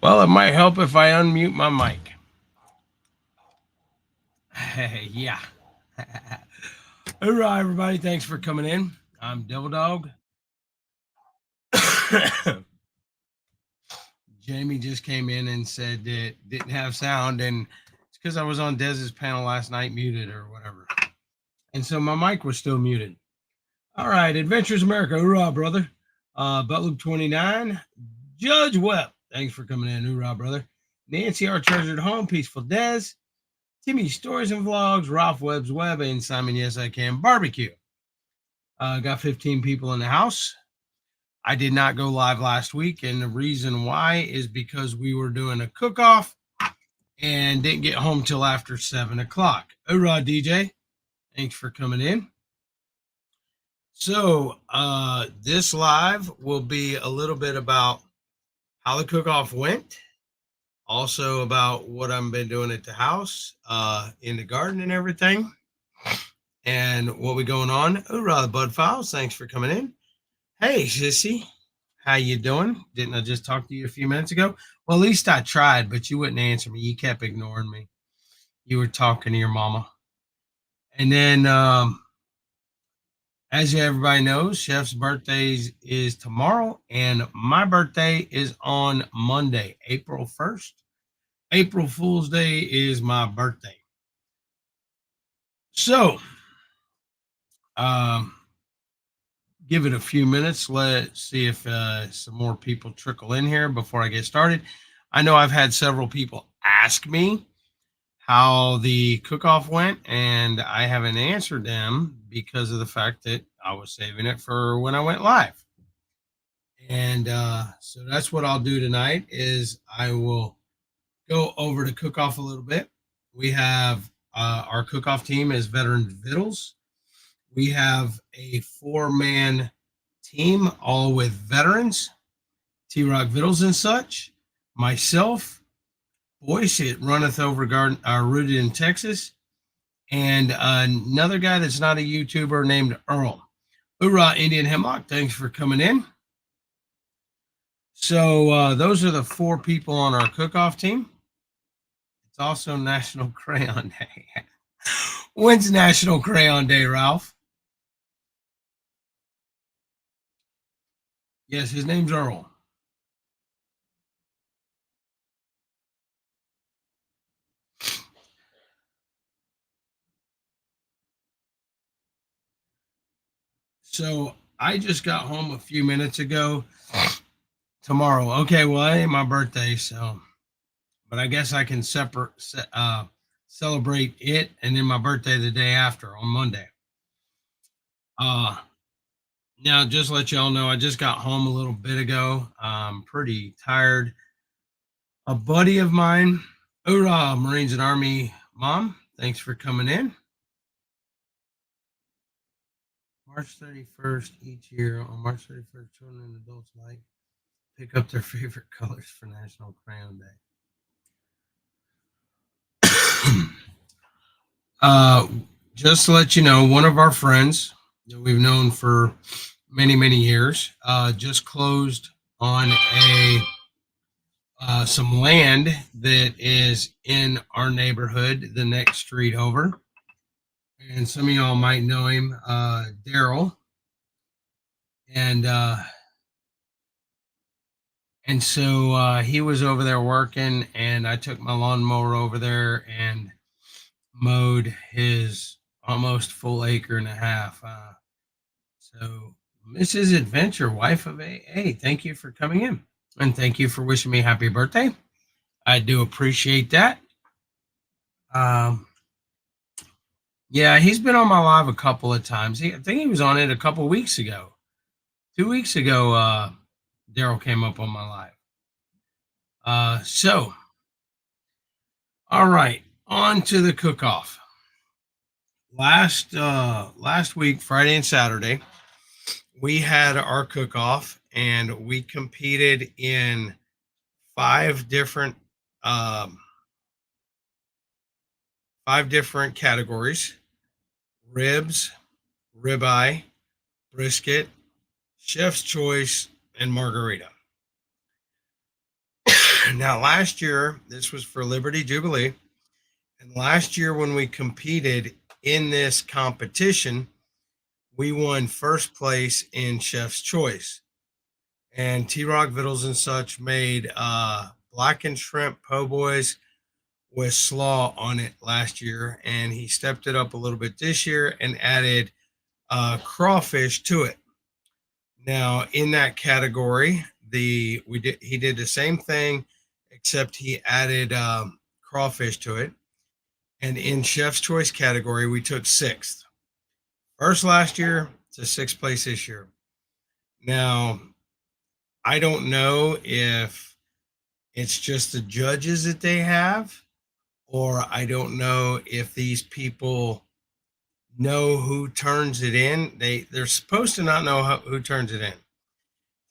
Well, it might help if I unmute my mic. Yeah. Hoorah, everybody. Thanks for coming in. I'm Devil Dog. Jamie just came in and said it didn't have sound, and it's because I was on Dez's panel last night, muted or whatever. And so my mic was still muted. All right, Adventures America. Hoorah, brother. Butloop 29. Judge Webb. Thanks for coming in. Hoorah, brother. Nancy, our treasured home. Peaceful Dez. Timmy Stories and Vlogs, Ralph Webb's Web, and Simon Yes I Can Barbecue. Got 15 people in the house. I did not go live last week, and the reason why is because we were doing a cook-off and didn't get home till after 7 o'clock. Hoorah, DJ. Thanks for coming in. So this live will be a little bit about how the cook-off went, also about what I've been doing at the house, in the garden and everything, and what we going on. Hoorah, the Bud Files. Thanks for coming in. Hey, sissy. How you doing? Didn't I just talk to you a few minutes ago? Well, at least I tried, but you wouldn't answer me. You kept ignoring me. You were talking to your mama. And then, as everybody knows, Chef's birthday is tomorrow, and my birthday is on Monday, April 1st. April Fool's Day is my birthday. So, give it a few minutes. Let's see if some more people trickle in here before I get started. I know I've had several people ask me how the cook-off went, and I haven't answered them because of the fact that I was saving it for when I went live. And so that's what I'll do tonight is I will go over to cook-off a little bit. We have our cook-off team is Veteran Vittles. We have a 4-man team, all with veterans, T-Rock Vittles and such, myself, Boyce, it runneth over garden, rooted in Texas, and another guy that's not a YouTuber named Earl. Hoorah, Indian Hemlock, thanks for coming in. So those are the 4 people on our cook-off team. It's also National Crayon Day. When's National Crayon Day, Ralph? Yes, his name's Earl. So I just got home a few minutes ago. Tomorrow. Okay, well, it ain't my birthday, so, but I guess I can celebrate it and then my birthday the day after on Monday. Now, just let y'all know, I just got home a little bit ago. I'm pretty tired. A buddy of mine, Hoorah, Marines and Army Mom, thanks for coming in. March 31st each year, on March 31st, children and adults like pick up their favorite colors for National Crayon Day. Just to let you know, one of our friends that we've known for many, many years just closed on some land that is in our neighborhood, the next street over. And some of y'all might know him, Daryl. And so he was over there working, and I took my lawnmower over there and mowed his almost full acre and a half. So Mrs. Adventure, wife of AA, thank you for coming in. And thank you for wishing me happy birthday. I do appreciate that. Yeah, he's been on my live a couple of times. I think he was on it a couple of weeks ago. 2 weeks ago, Daryl came up on my live. So, all right, on to the cook-off. Last week, Friday and Saturday, we had our cook-off, and we competed in 5 different categories: ribs, ribeye, brisket, chef's choice, and margarita. Now, last year, this was for Liberty Jubilee. And last year, when we competed in this competition, we won first place in Chef's Choice. And T Rock Vittles and such made blackened shrimp po' boys with slaw on it last year. And he stepped it up a little bit this year and added crawfish to it. Now, in that category, he did the same thing, except he added crawfish to it. And in Chef's Choice category, we took sixth. First last year to sixth place this year. Now, I don't know if it's just the judges that they have, or I don't know if these people know who turns it in. They're supposed to not know who turns it in.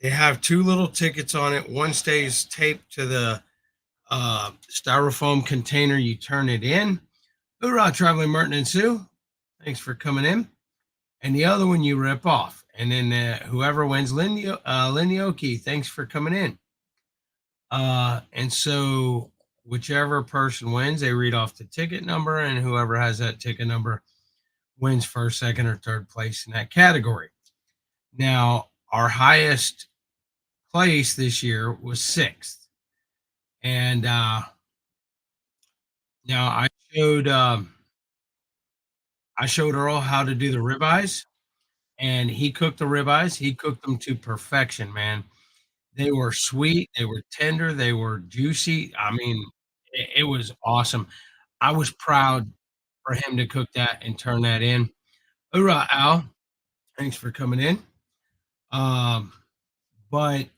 They have two little tickets on it. One stays taped to the styrofoam container. You turn it in. Hoorah, Traveling Merton and Sue. Thanks for coming in. And the other one you rip off. And then whoever wins, Lindy Oki, thanks for coming in. And so whichever person wins, they read off the ticket number, and whoever has that ticket number wins first, second, or third place in that category. Now, our highest place this year was sixth. And now I showed Earl how to do the ribeyes, and he cooked the ribeyes. He cooked them to perfection, man. They were sweet, they were tender, they were juicy. I mean, it was awesome. I was proud for him to cook that and turn that in. Hoorah, Al. Thanks for coming in. But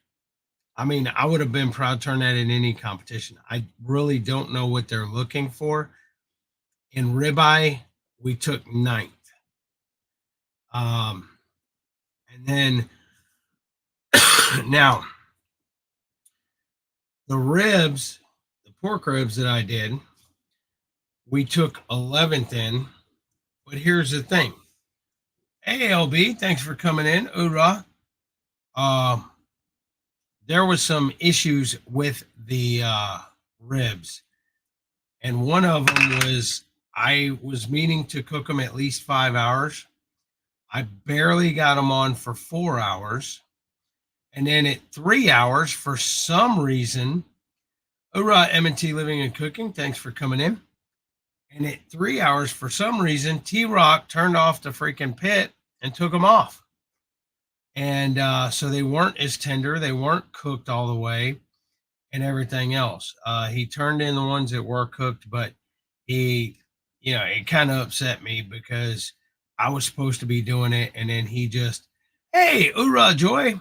I mean, I would have been proud to turn that in any competition. I really don't know what they're looking for. In ribeye, we took ninth. And then now the ribs, the pork ribs that I did, we took 11th in. But here's the thing. Hey, LB, thanks for coming in. Hoorah. There was some issues with the ribs. And one of them was I was meaning to cook them at least 5 hours. I barely got them on for 4 hours. And then at 3 hours, for some reason, hoorah, M&T Living and Cooking, thanks for coming in. And at 3 hours, for some reason, T-Rock turned off the freaking pit and took them off. And so they weren't as tender. They weren't cooked all the way and everything else. He turned in the ones that were cooked, but he, it kind of upset me because I was supposed to be doing it. And then he just, hey, hoorah, Joy.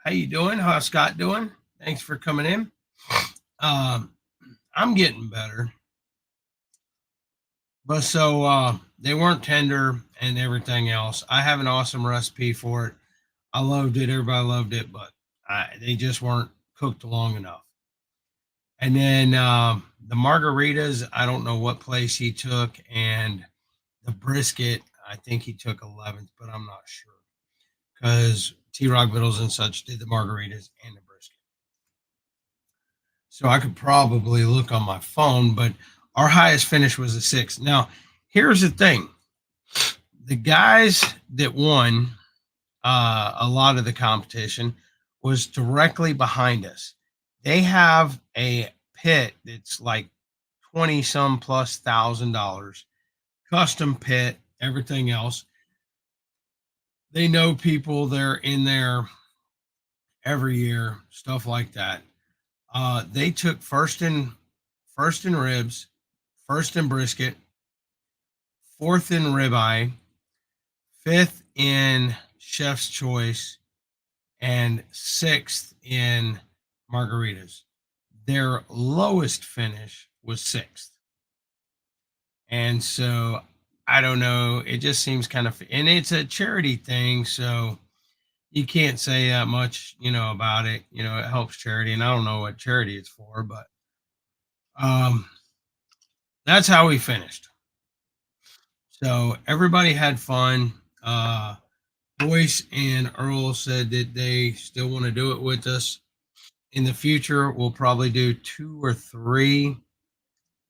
How you doing? How's Scott doing? Thanks for coming in. I'm getting better. But so they weren't tender and everything else. I have an awesome recipe for it. I loved it. Everybody loved it, but they just weren't cooked long enough. And then the margaritas, I don't know what place he took. And the brisket, I think he took 11th, but I'm not sure. Because T-Rock Vittles and such did the margaritas and the brisket. So I could probably look on my phone, but our highest finish was a 6. Now, here's the thing. The guys that won a lot of the competition was directly behind us. They have a pit that's like 20 some plus $1,000, custom pit, everything else. They know people, they're in there every year, stuff like that. They took first in ribs, first in brisket, fourth in ribeye, fifth in Chef's Choice, and sixth in margaritas. Their lowest finish was sixth. And so I don't know. It just seems kind of, and it's a charity thing. So you can't say that much, about it. It helps charity. And I don't know what charity it's for, but that's how we finished. So everybody had fun. Boyce and Earl said that they still want to do it with us. in the future, we'll probably do 2 or 3.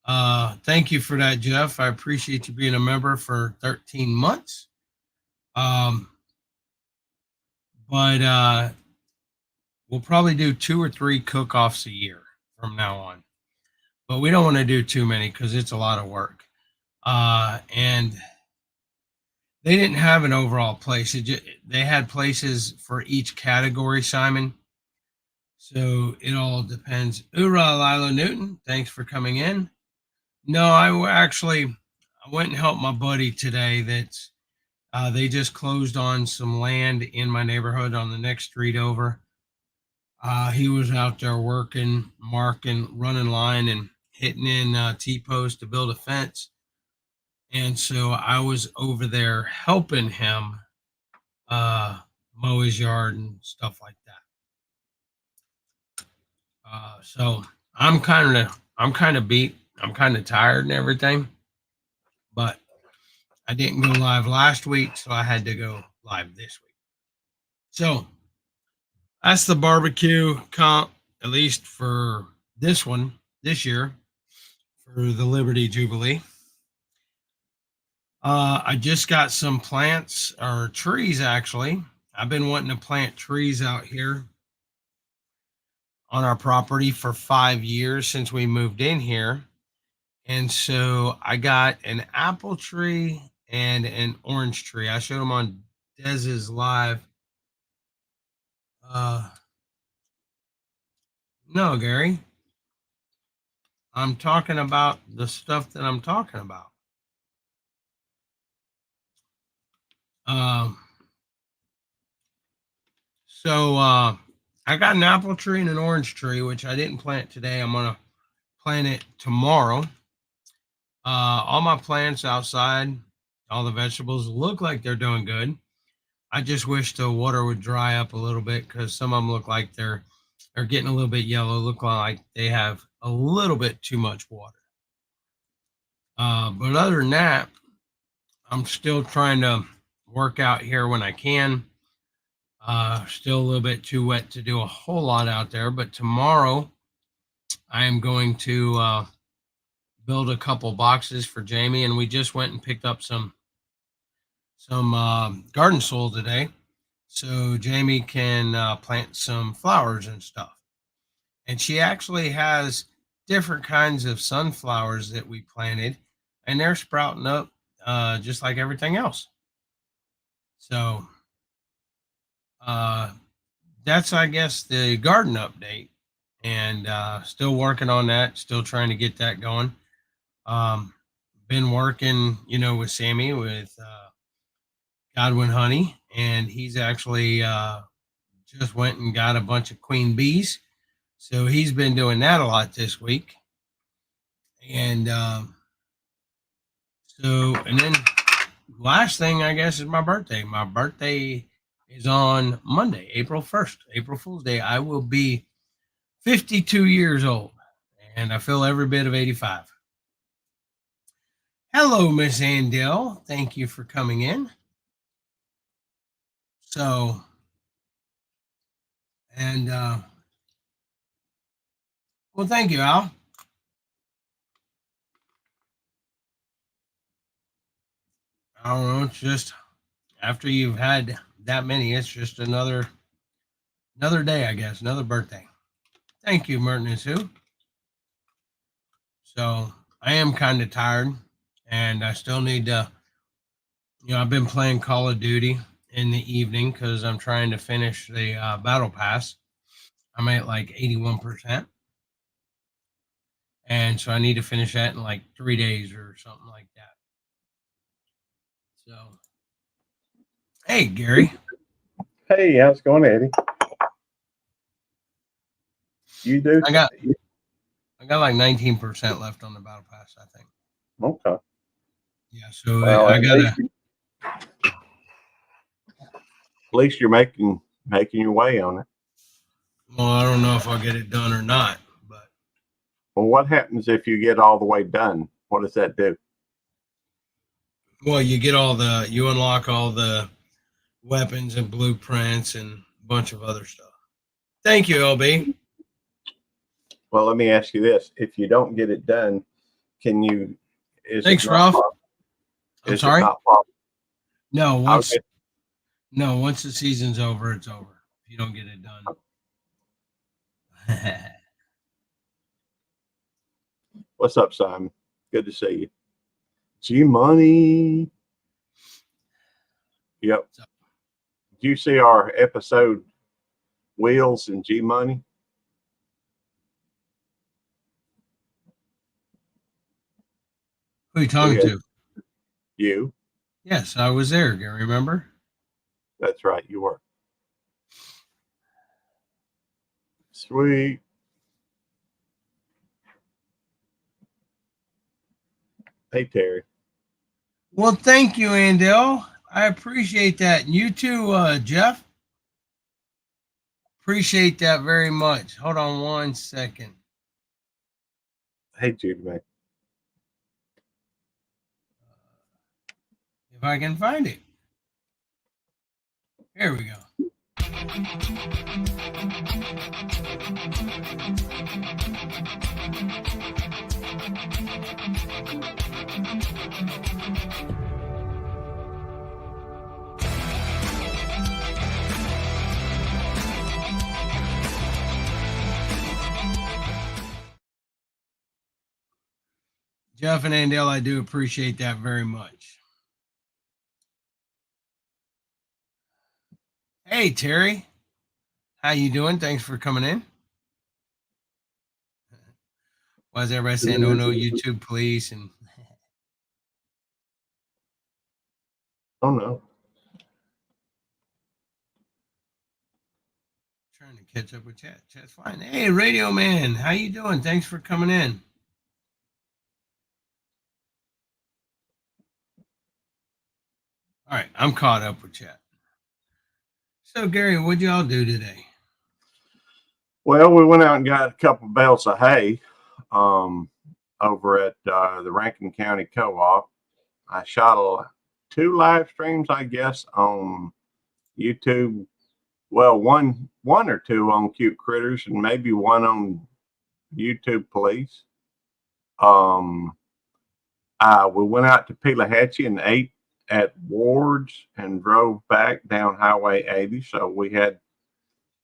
Thank you for that, Jeff. I appreciate you being a member for 13 months. Um, but we'll probably do 2 or 3 cook-offs a year from now on. But we don't want to do too many because it's a lot of work. And they didn't have an overall place. They had places for each category, Simon. So it all depends. Ura Lila Newton, thanks for coming in. No, I went and helped my buddy today. They just closed on some land in my neighborhood on the next street over. He was out there working, marking, running line, and hitting in T-posts to build a fence. And so I was over there helping him mow his yard and stuff like that. So I'm kind of beat. I'm kind of tired and everything, but I didn't go live last week, so I had to go live this week. So that's the barbecue comp, at least for this year, for the Liberty Jubilee. I just got some plants or trees, actually. I've been wanting to plant trees out here on our property for 5 years since we moved in here. And so I got an apple tree and an orange tree. I showed them on Dez's live. No, Gary. I'm talking about the stuff that I'm talking about. So I got an apple tree and an orange tree, which I didn't plant today. I'm going to plant it tomorrow. All my plants outside, all the vegetables look like they're doing good. I just wish the water would dry up a little bit because some of them look like they're getting a little bit yellow, look like they have a little bit too much water. But other than that, I'm still trying to work out here when I can. Still a little bit too wet to do a whole lot out there, but tomorrow I am going to build a couple boxes for Jamie, and we just went and picked up some garden soil today, so Jamie can plant some flowers and stuff. And she actually has different kinds of sunflowers that we planted, and they're sprouting up just like everything else. So that's, I guess, the garden update, and still working on that, still trying to get that going. Been working, with Sammy with Godwin Honey, and he's actually just went and got a bunch of queen bees. So he's been doing that a lot this week. And and then last thing, I guess, is my birthday. My birthday is on Monday, April 1st, April Fool's Day. I will be 52 years old, and I feel every bit of 85. Hello, Miss Andell. Thank you for coming in. So, and well, thank you, Al. I don't know. It's just after you've had that many, it's just another day, I guess, another birthday. Thank you, Merton is who. So I am kind of tired, and I still need to. I've been playing Call of Duty in the evening because I'm trying to finish the battle pass. I'm at like 81%. And so I need to finish that in like 3 days or something like that. So, hey, Gary. Hey, how's it going, Eddie? You do? I got like 19% left on the battle pass, I think. Okay. Yeah, so well, I gotta. At least you're making your way on it. Well, I don't know if I'll get it done or not, but. Well, what happens if you get all the way done? What does that do? Well, you unlock all the weapons and blueprints and a bunch of other stuff. Thank you, LB. Well, let me ask you this: if you don't get it done, can you? Is Thanks, it not? Ralph. Possible? I'm Is it sorry. not possible? No, I'll get, once the season's over, it's over. If you don't get it done. what's up, Simon? Good to see you. G Money. Yep. Did you see our episode Wheels and G Money? Who are you talking to? You. Yes, I was there. You remember? That's right. You were. Sweet. Hey, Terry. Well, thank you, Andel. I appreciate that. And you too, Jeff. Appreciate that very much. Hold on 1 second. Hey, Judy, man. If I can find it. Here we go. Jeff and Andel, I do appreciate that very much. Hey, Terry. How you doing? Thanks for coming in. Why is everybody saying, oh, no, YouTube, please? And Oh, no. trying to catch up with chat. Chat's fine. Hey, Radio Man. How you doing? Thanks for coming in. All right, I'm caught up with chat. So, Gary, what'd y'all do today? Well, we went out and got a couple bales of hay over at the Rankin County Co-op. I shot 2 live streams, I guess, on YouTube. Well, one or two on Cute Critters, and maybe one on YouTube Police. We went out to Pelahatchie and ate at Ward's and drove back down Highway 80, so we had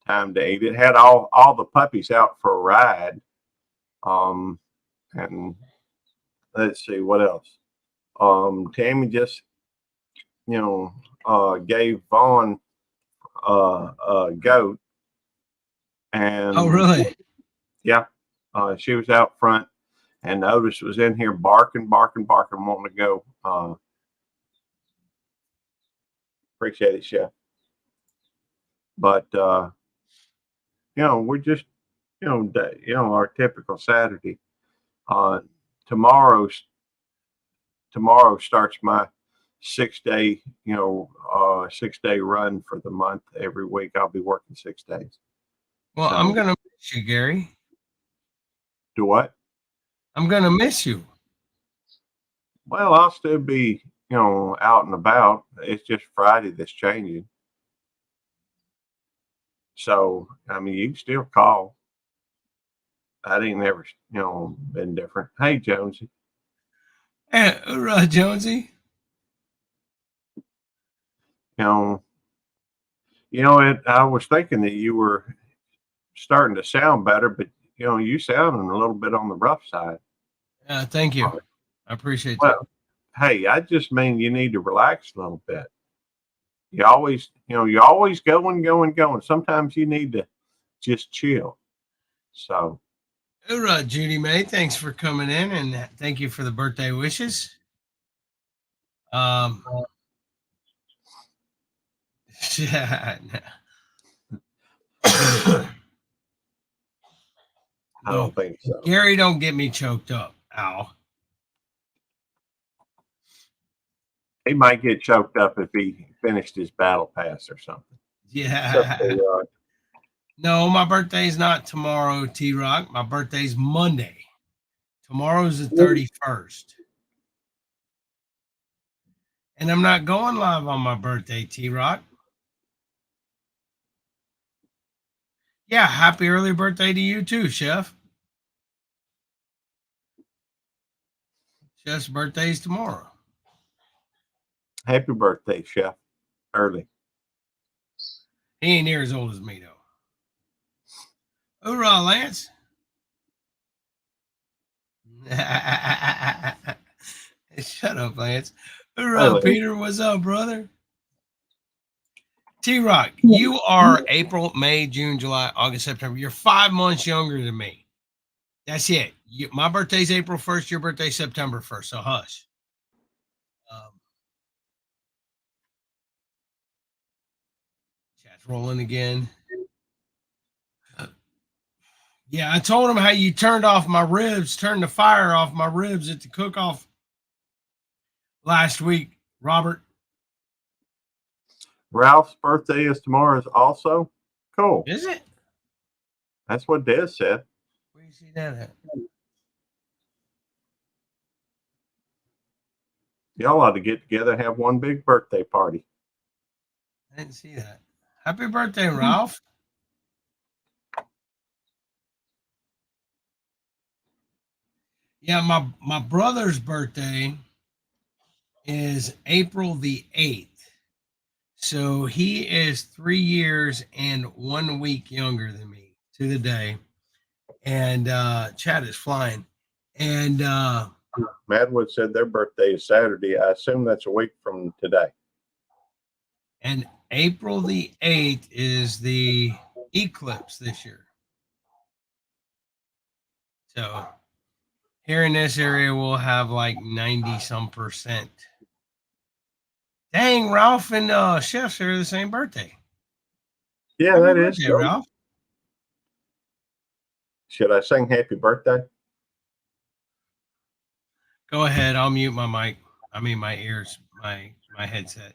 time to eat. It had all the puppies out for a ride. And let's see what else. Tammy just, gave Vaughn a goat. And oh, really? Yeah. She was out front, and Otis was in here barking, wanting to go. Appreciate it, Chef. But we're just, our typical Saturday. Tomorrow starts my 6-day, 6-day run for the month. Every week I'll be working 6 days. Well, so, I'm gonna miss you, Gary. Do what? I'm gonna miss you. Well, I'll still be, out and about. It's just Friday that's changing. So, I mean, you can still call. That ain't never, been different. Hey, Jonesy. Hey, hoorah, Jonesy. I was thinking that you were starting to sound better, but you sounding a little bit on the rough side. Thank you. I appreciate that. Hey, I just mean you need to relax a little bit. You always going. Sometimes you need to just chill. So, hoorah, Judy May. Thanks for coming in, and thank you for the birthday wishes. Yeah. I don't think so. Gary, don't get me choked up, Al. He might get choked up if he finished his battle pass or something. Yeah. No, my birthday's not tomorrow, T-Rock. My birthday's Monday. Tomorrow's the 31st. And I'm not going live on my birthday, T-Rock. Yeah, happy early birthday to you too, Chef. Chef's birthday is tomorrow. Happy birthday, Chef. Early. He ain't near as old as me, though. Hoorah, Lance. Shut up, Lance. Hoorah, Peter. What's up, brother? T-Rock, you are April, May, June, July, August, September. You're 5 months younger than me. That's it. My birthday's April 1st. Your birthday's September 1st. So hush. Chat's rolling again. Yeah, I told him how you turned off my ribs, turned the fire off my ribs at the cook-off last week, Robert. Ralph's birthday is tomorrow also. Cool. Is it? That's what Des said. Where do you see that at? Y'all ought to get together and have one big birthday party. I didn't see that. Happy birthday, Ralph. Yeah, my brother's birthday is April the 8th. So he is 3 years and 1 week younger than me to the day. And Chad is flying. And Madwood said their birthday is Saturday. I assume that's a week from today. And April the 8th is the eclipse this year. So here in this area, we'll have like 90-some%. Dang, Ralph and Chef share the same birthday. Yeah, that is cool. Ralph. Should I sing happy birthday? Go ahead. I'll mute my mic. I mean, my ears, my headset.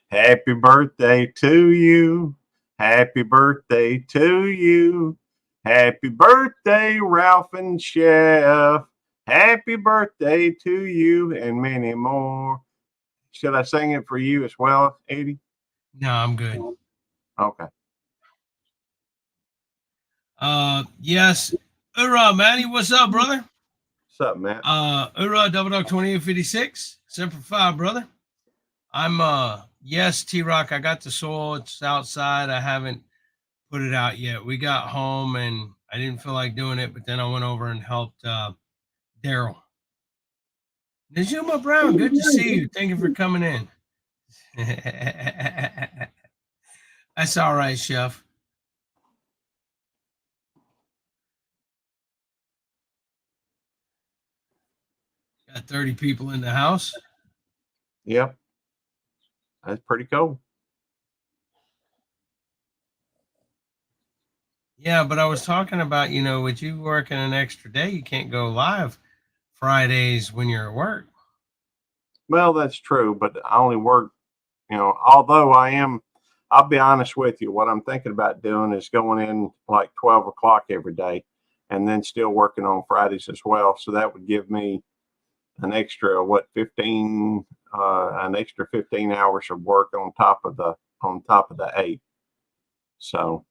Happy birthday to you. Happy birthday to you. Happy birthday, Ralph and Chef. Happy birthday to you and many more. Should I sing it for you as well, Eddie? No, I'm good. Okay. Yes. Hoorah, Matty. What's up, brother? What's up, Matt? Hoorah, Double Dog 2856. Semper Fi, brother. I'm yes, T-Rock. I got the soil. It's outside. I haven't put it out yet. We got home and I didn't feel like doing it, but then I went over and helped Daryl. Najuma Brown, good to see you. Thank you for coming in. That's all right, Chef. Got 30 people in the house. Yep. That's pretty cool. Yeah, but I was talking about, with you working an extra day, you can't go live Fridays when you're at work. Well, that's true, but I only work, although I'll be honest with you, what I'm thinking about doing is going in like 12 o'clock every day and then still working on Fridays as well. So that would give me an extra, an extra 15 hours of work on top of the 8. So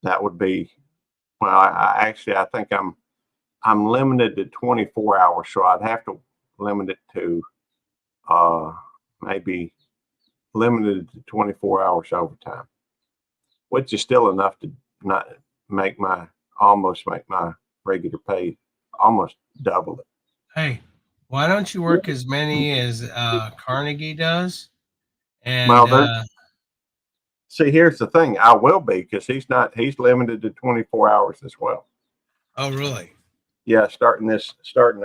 that would be, well, I think I'm limited to 24 hours. So I'd have to limit it to maybe limited to 24 hours overtime, which is still enough to not almost make my regular pay almost double it. Hey, why don't you work as many as Carnegie does? And see, here's the thing. I will be, because he's limited to 24 hours as well. Oh, really? Yeah. Starting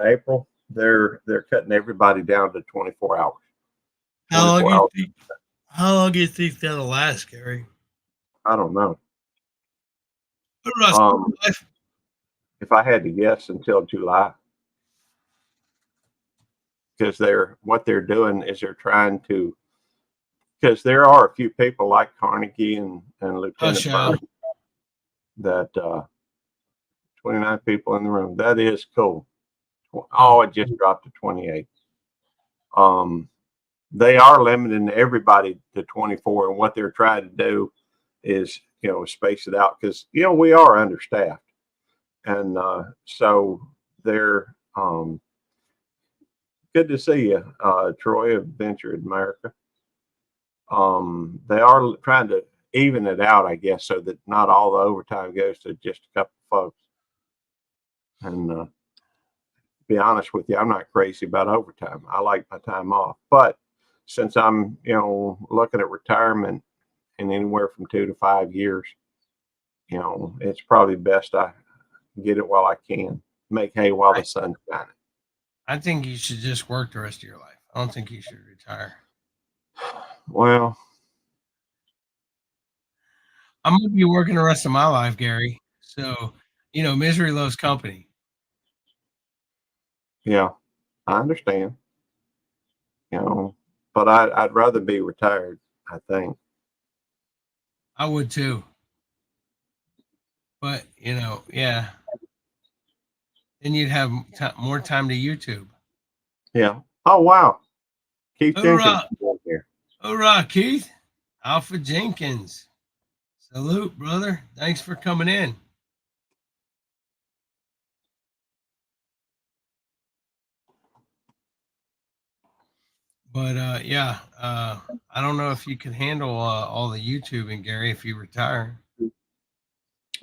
April, they're cutting everybody down to 24 hours. How long do you think that'll last, Gary? I don't know. If I had to guess, until July. Because what they're doing is they're trying to, because there are a few people like Carnegie and Lieutenant Byrd that 29 people in the room. That is cool. Oh, it just dropped to 28. They are limiting everybody to 24, and what they're trying to do is, space it out, because we are understaffed, and so they're Good to see you, Troy of Venture America. They are trying to even it out, I guess, so that not all the overtime goes to just a couple folks. And be honest with you, I'm not crazy about overtime. I like my time off, but since I'm, looking at retirement in anywhere from 2 to 5 years, it's probably best I get it while I can, make hay while the sun's shining. I think you should just work the rest of your life. I don't think you should retire. Well, I'm gonna be working the rest of my life, Gary. So, misery loves company. yeah, I understand, but I'd rather be retired, I think. I would too. But, yeah. Then you'd have more time to YouTube. Yeah. Oh, wow. Keith Jenkins Hoorah! is on here. Hoorah, Keith. Alpha Jenkins. Salute, brother. Thanks for coming in. But yeah, I don't know if you can handle all the YouTubing, Gary, if you retire.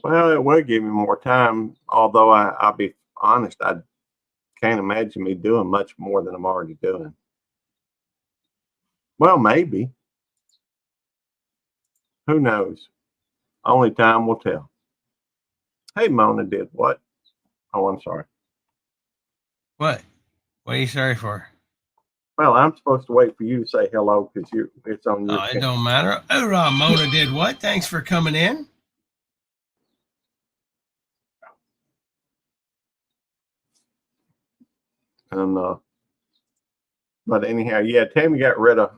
Well, it would give me more time, although I'll be honest, I can't imagine me doing much more than I'm already doing. Well, maybe. Who knows? Only time will tell. Hey, Mona did what? Oh, I'm sorry. What? What are you sorry for? Well, I'm supposed to wait for you to say hello because it's on your Oh, it channel. don't matter. Hoorah, Mona did what? Thanks for coming in. And but anyhow, yeah, Tammy got rid of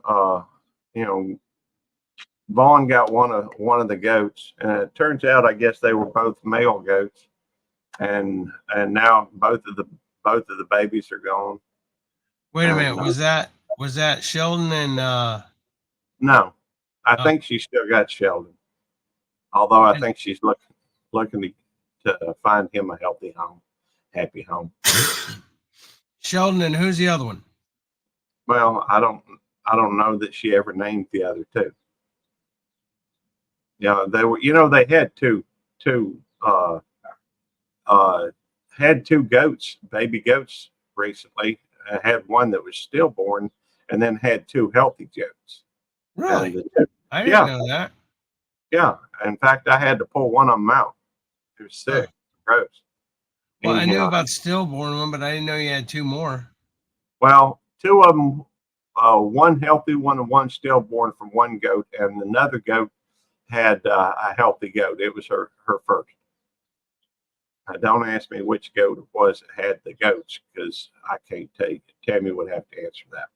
Vaughn got one of the goats, and it turns out I guess they were both male goats, and now both of the babies are gone. Wait a minute. Was that Sheldon and No, I think she still got Sheldon, although I think she's looking to find him a healthy home, happy home. Sheldon and who's the other one? Well, I don't know that she ever named the other two. Yeah, they were. They had two had two goats, baby goats recently. Had one that was stillborn, and then had two healthy goats. Really? I didn't know that. Yeah. In fact, I had to pull one of them out. It was sick. Gross. Well, I knew about stillborn one, but I didn't know you had two more. Well, two of them, one healthy one and one stillborn from one goat, and another goat had a healthy goat. It was her first. Don't ask me which goat it was that had the goats because I can't tell you. Tammy would have to answer that.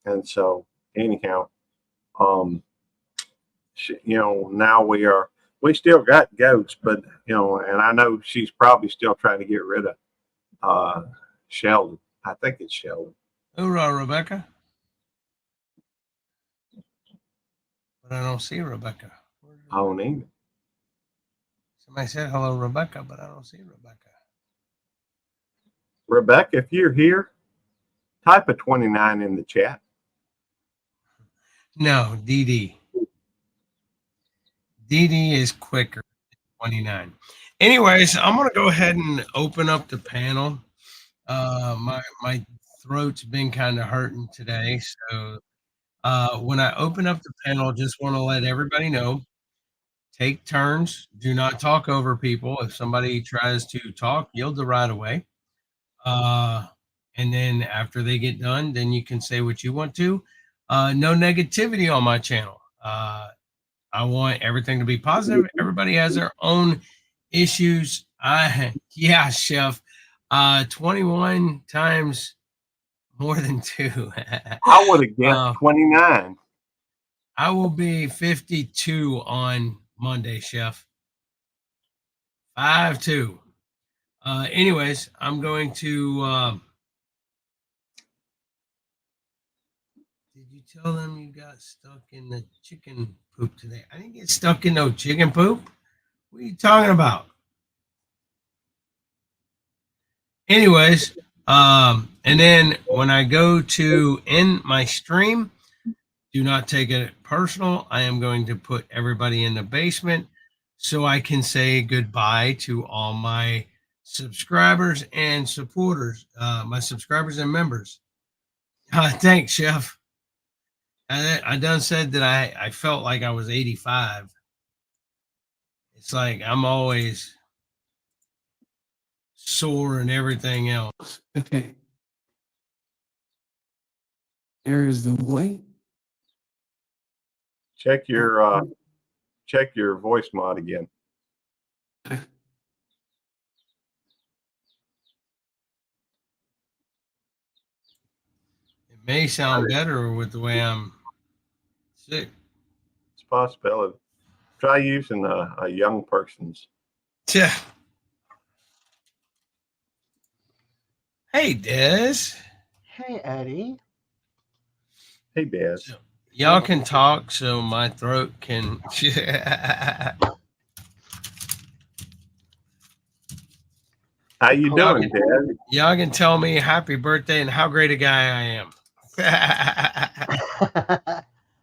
And so, anyhow, now we still got goats, but and I know she's probably still trying to get rid of Sheldon. I think it's Sheldon. Hoorah, Rebecca. But I don't see Rebecca. I don't either. Somebody said hello, Rebecca, but I don't see Rebecca. Rebecca, if you're here, type a 29 in the chat. No, DD. DD is quicker than 29. Anyways, I'm going to go ahead and open up the panel. My throat's been kind of hurting today. So when I open up the panel, just want to let everybody know, take turns. Do not talk over people. If somebody tries to talk, yield the right away. And then after they get done, then you can say what you want to. No negativity on my channel. I want everything to be positive. Everybody has their own issues. Yeah, Chef. 21 times more than 2. I would have guessed 29. I will be 52 on Monday, Chef. 5-2. Anyways, I'm going to. Did you tell them you got stuck in the chicken poop today? I didn't get stuck in no chicken poop. What are you talking about? Anyways, And then when I go to end my stream, do not take it personal. I am going to put everybody in the basement so I can say goodbye to all my subscribers and supporters, my subscribers and members. Thanks, Chef. I done said that I felt like I was 85. It's like I'm always sore and everything else. Okay. There is the weight. Check your voice mod again. It may sound better with the way I'm sick. It's a possibility. Try using a young person's. Yeah. Hey, Des. Hey, Eddie. Hey, Des. Y'all can talk so my throat can. How you doing, Des? Y'all can tell me happy birthday and how great a guy I am.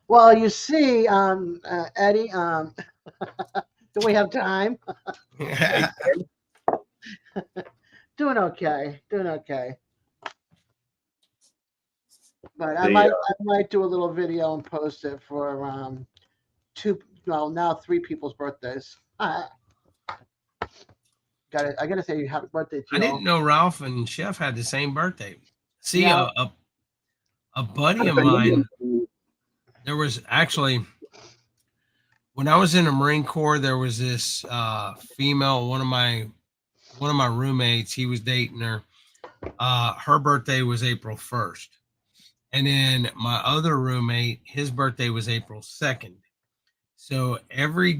Well, you see, Eddie, do we have time? Doing okay. But I might do a little video and post it for now 3 people's birthdays. I gotta say happy birthday to you. I didn't know Ralph and Chef had the same birthday. See, Yeah. a buddy of mine. There was actually, when I was in the Marine Corps, there was this female, one of my roommates. He was dating her. Her birthday was April 1st. And then my other roommate, his birthday was April 2nd. So every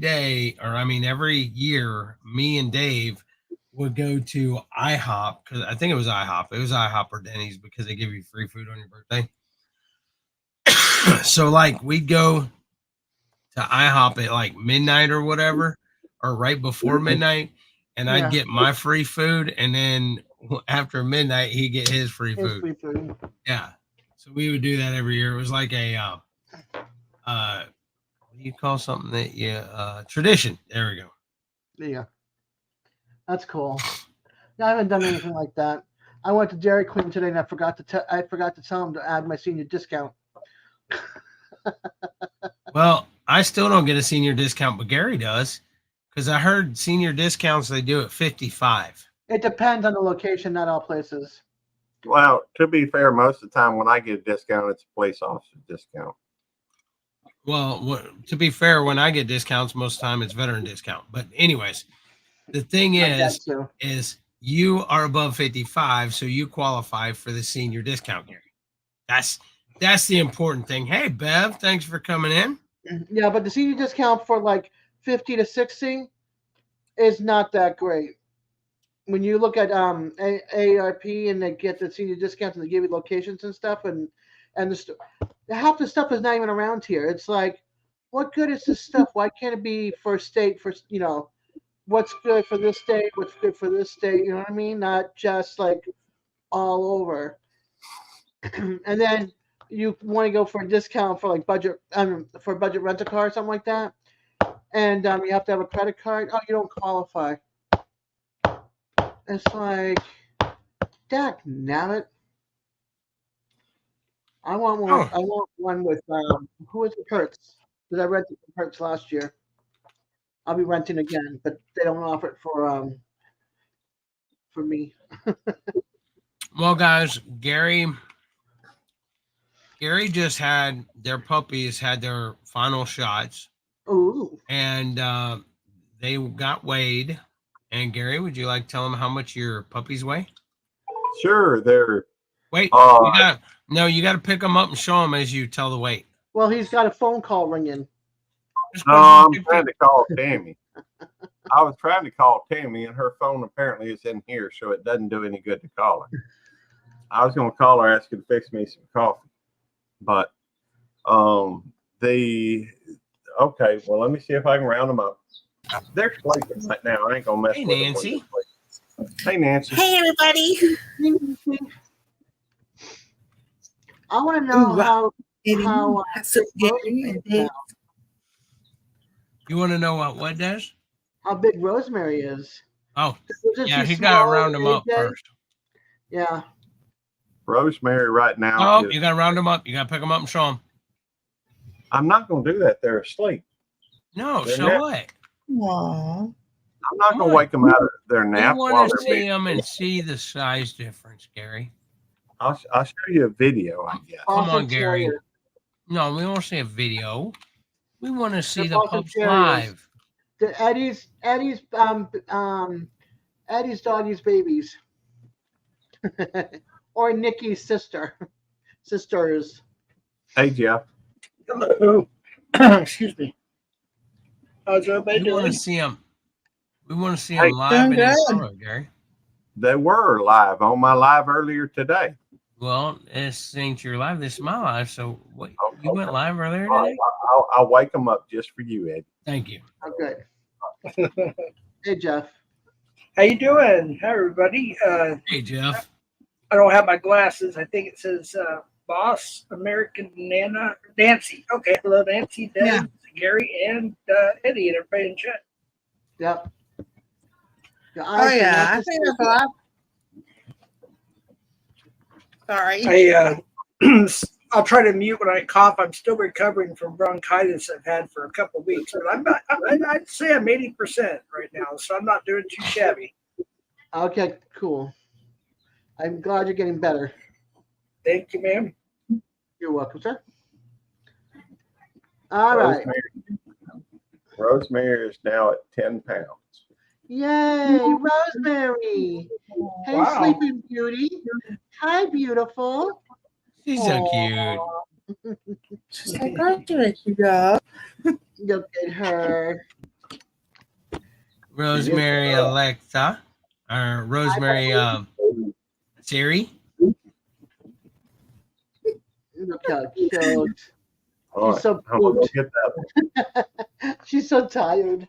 year, me and Dave would go to IHOP, because I think it was IHOP. It was IHOP or Denny's, because they give you free food on your birthday. So like we'd go to IHOP at like midnight or whatever, or right before midnight, and I'd get my free food, and then after midnight he'd get his free food. Yeah. So we would do that every year. It was like a what do you call something that tradition. There we go. Yeah. That's cool. No, I haven't done anything like that. I went to Dairy Queen today and I forgot to tell him to add my senior discount. Well, I still don't get a senior discount, but Gary does, because I heard senior discounts they do at 55. It depends on the location, not all places. Well, to be fair, most of the time when I get a discount, it's a police officer discount. Well, to be fair, when I get discounts, most of the time it's veteran discount. But anyways, the thing is you are above 55, so you qualify for the senior discount, Gary. That's the important thing. Hey, Bev, thanks for coming in. Yeah, but the senior discount for like 50 to 60 is not that great. When you look at AARP and they get the senior discounts and they give you locations and stuff, and half the stuff is not even around here. It's like, what good is this stuff? Why can't it be for state, for what's good for this state, what's good for this state, you know what I mean? Not just like all over. And then you want to go for a discount for like budget rent a car or something like that, and you have to have a credit card. Oh, you don't qualify. It's like, Dak, nabbit. I want one. I want one with who is it? Hertz. Because I rented from Hertz last year. I'll be renting again, but they don't offer it for me. Well, guys, Gary just had their puppies had their final shots. Ooh. And they got weighed. And Gary, would you like to tell them how much your puppies weigh? Sure, they're. Wait, you got to pick them up and show them as you tell the weight. Well, he's got a phone call ringing. No, I'm trying to call Tammy. I was trying to call Tammy, and her phone apparently is in here, so it doesn't do any good to call her. I was going to call her, ask her to fix me some coffee, but okay. Well, let me see if I can round them up. They're sleeping right now. I ain't gonna mess with them. Nancy. Hey, Nancy. Hey, everybody. I want to know Ooh, wow. how So big Gary Rosemary and is Dave. now. You want to know what does? How big Rosemary is. Oh, Isn't yeah, she he got to smaller round than him up AJ? first. Yeah. Rosemary right now Oh, is. you got to round him up. You got to pick him up and show him. I'm not going to do that. They're asleep. No, They're show not- what? Aw. I'm not Come going on. to wake them out of their We nap while want to they're see being. him and see the size difference, Gary. I'll show you a video, I guess. Come Boston on, Gary. Terrier. No, we don't want to see a video. We want to see They're the Boston pups Terriers. live. The Eddie's doggy's babies. Or Nikki's sisters. Hey, Jeff. Hello. Excuse me. How's everybody We want doing? to see him. We want to see Hey, him live and in doing good. color, Gary. They were live on my live earlier today. Well, this ain't your live. This is my live. So what? Oh, You went okay. live earlier All right, today? I'll wake them up just for you, Ed. Thank you. Oh, good. Hey, Jeff. How you doing? Hi, everybody. Hey, Jeff. I don't have my glasses. I think it says Boss American Nana Nancy. Okay, hello, Nancy, Dave, Yeah. Gary, and Eddie, and everybody in chat. Yep. Your Oh eyes are yeah, not I the think same. that's a lot. Sorry. I'll try to mute when I cough. I'm still recovering from bronchitis I've had for a couple of weeks, but I'd say I'm 80% right now, so I'm not doing too shabby. Okay, cool. I'm glad you're getting better. Thank you, ma'am. You're welcome, sir. All right. Rosemary is now at 10 pounds. Yay, Rosemary. Hey, Wow. Sleeping Beauty. Hi, beautiful. She's so cute. She's like, I can you go. Look at her. Rosemary Alexa. Or Rosemary Siri. Look how cute. All She's so I'm gonna pooped. get that. She's so tired.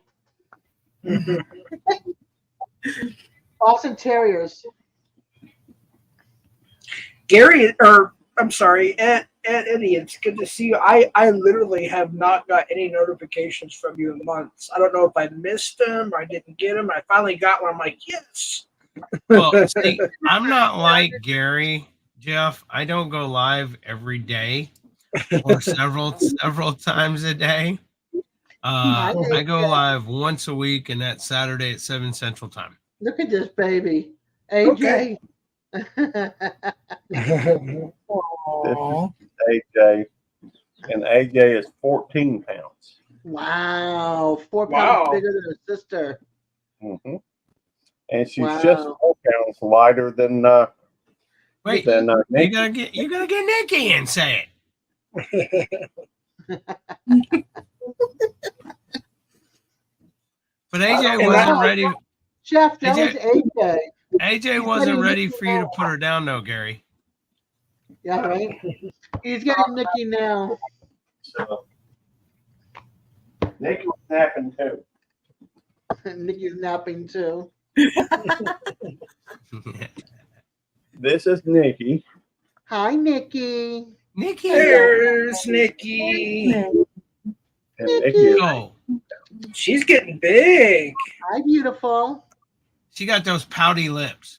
Boston Terriers. Gary, or I'm sorry, Eddie, it's good to see you. I literally have not got any notifications from you in months. I don't know if I missed them or I didn't get them. I finally got one. I'm like, yes. Well, see, I'm not like Gary, Jeff. I don't go live every day or several times a day. I go live once a week, and that's Saturday at 7 Central Time. Look at this baby. AJ. Aw. AJ, and AJ is 14 pounds. Wow. 4 Wow. pounds bigger than her sister. hmm And she's Wow. just 4 pounds lighter than Wait, Nick. you gotta get Nikki and say it. But AJ And wasn't ready. Jeff, that AJ was AJ. AJ wasn't ready for you to put her down, though, Gary. Yeah, right? He's getting Nikki now. So Nick was napping too. Nikki's napping too. This is Nikki. Hi, Nikki. Nikki. There's Nikki. And Nikki is Oh, She's getting big. Hi, beautiful. she got those pouty lips.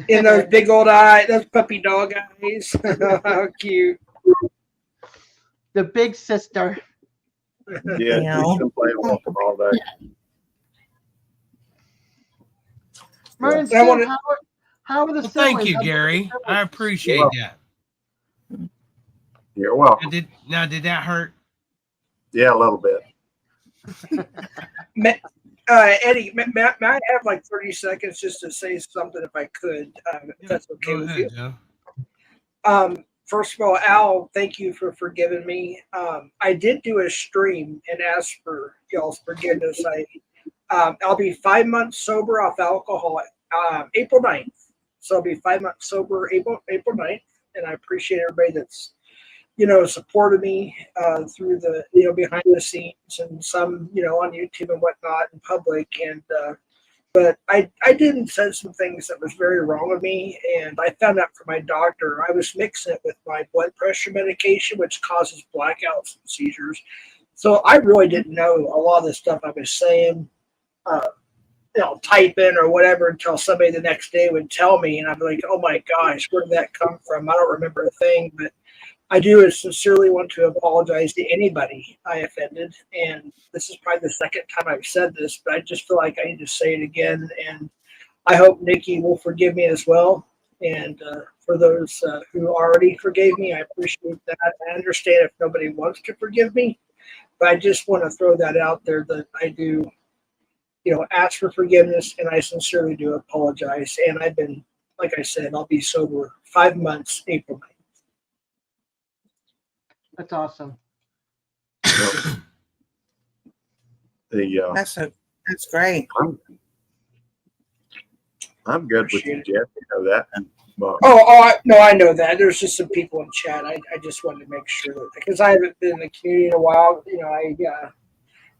In those big old eyes, those puppy dog eyes. How cute. The big sister. yeah, Yeah. she's been playing with them all day. Murray and I Steve, wanna- how are the Well, thank siblings? you, Gary. I appreciate that. You're welcome. Now, did that hurt? Yeah, a little bit. Eddie, may I have like 30 seconds just to say something if I could, if that's okay Go with ahead, you? Joe. First of all, Al, thank you for forgiving me. I did do a stream and ask for y'all's forgiveness. I'll be 5 months sober off alcohol April 9th. So I'll be 5 months sober April 9th. And I appreciate everybody that's, supported me through the, behind the scenes and some, on YouTube and whatnot in public. And but I did and said some things that was very wrong of me, and I found out from my doctor I was mixing it with my blood pressure medication, which causes blackouts and seizures. So I really didn't know a lot of the stuff I was saying, typing or whatever, until somebody the next day would tell me, and I'd be like, "Oh my gosh, where did that come from?" I don't remember a thing, but I do sincerely want to apologize to anybody I offended. And this is probably the second time I've said this, but I just feel like I need to say it again. And I hope Nikki will forgive me as well. And for those who already forgave me, I appreciate that. I understand if nobody wants to forgive me, but I just want to throw that out there that I do, ask for forgiveness, and I sincerely do apologize. And I've been, like I said, I'll be sober 5 months, April 9th. That's awesome. That's great. I'm good with you, Jeff. You know that. But No, I know that. There's just some people in chat. I just wanted to make sure that, because I haven't been in the community in a while.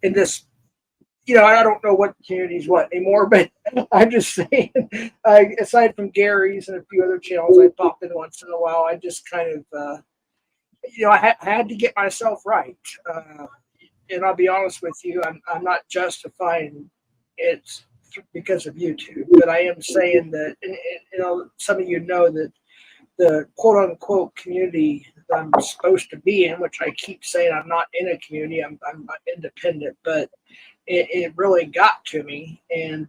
In this, I don't know what community's what anymore, but I'm just saying, aside from Gary's and a few other channels I pop in once in a while, I just kind of, I had to get myself right. And I'll be honest with you, I'm not justifying it because of YouTube, but I am saying that, and some of you know that the quote unquote community that I'm supposed to be in, which I keep saying I'm not in a community, I'm independent, but it really got to me, and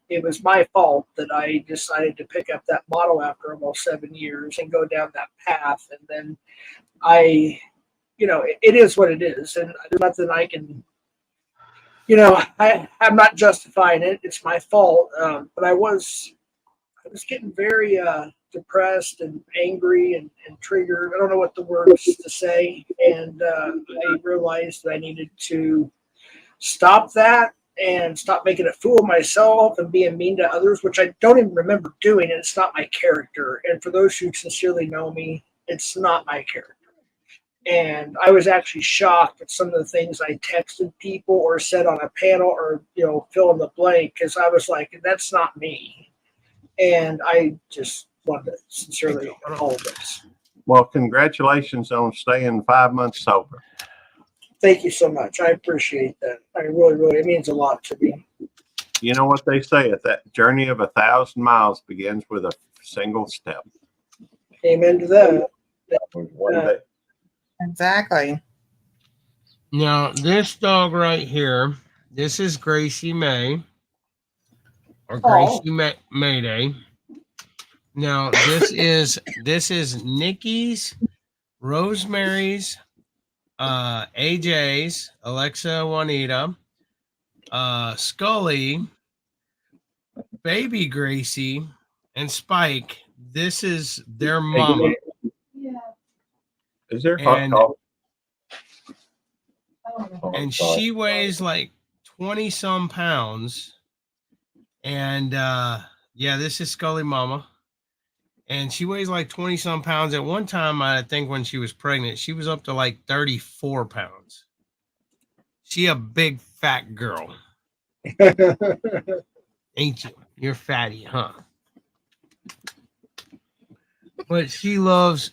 it was my fault that I decided to pick up that model after almost 7 years and go down that path. And then it is what it is, and there's nothing I can, I'm not justifying it. It's my fault. But I was getting very depressed and angry and triggered. I don't know what the words to say. And I realized that I needed to stop that and stop making a fool of myself and being mean to others, which I don't even remember doing. And it's not my character. And for those who sincerely know me, it's not my character. And I was actually shocked at some of the things I texted people or said on a panel or, fill in the blank, because I was like, that's not me. And I just wanted to sincerely apologize. well, congratulations on staying 5 months sober. Thank you so much. I appreciate that. I really, really, it means a lot to me. You know what they say? That journey of 1,000 miles begins with a single step. Amen to that. One day. Exactly. Now, this dog right here, this is Gracie May, or Gracie Mayday. Now, this is Nikki's, Rosemary's, AJ's, Alexa, Juanita, Scully, baby Gracie, and Spike. This is their mama. Is there hot coffee? And she weighs like 20 some pounds. And this is Scully mama. And she weighs like 20 some pounds. At one time, I think when she was pregnant, she was up to like 34 pounds. She a big fat girl. Ain't you? You're fatty, huh? But she loves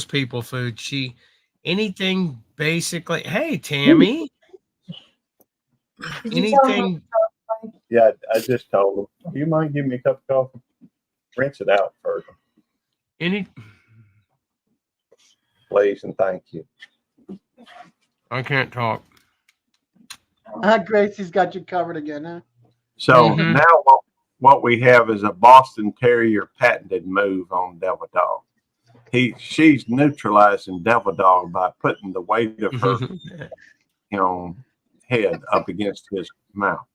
people food. Anything basically. Hey, Tammy. Anything. Yeah, I just told him. Do you mind giving me a cup of coffee? Rinse it out first. Please and thank you. I can't talk. Gracie's got you covered again, huh? So now what we have is a Boston Terrier patented move on Devil Dog. She's neutralizing Devil Dog by putting the weight of her head up against his mouth.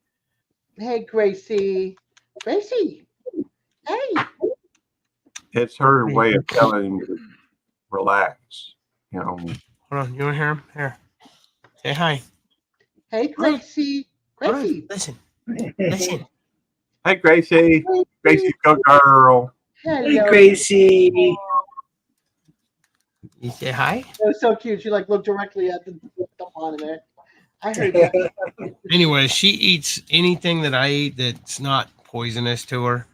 Hey, Gracie. Gracie. Hey. It's her way of telling him to relax. Hold on, you want to hear him? Here. Say hi. Hey, Gracie. Gracie. Listen. Listen. Hey, Gracie. Gracie, good girl. Hey, Gracie. You say hi? It was so cute. She looked directly at the monitor. I heard that. Anyway, she eats anything that I eat that's not poisonous to her.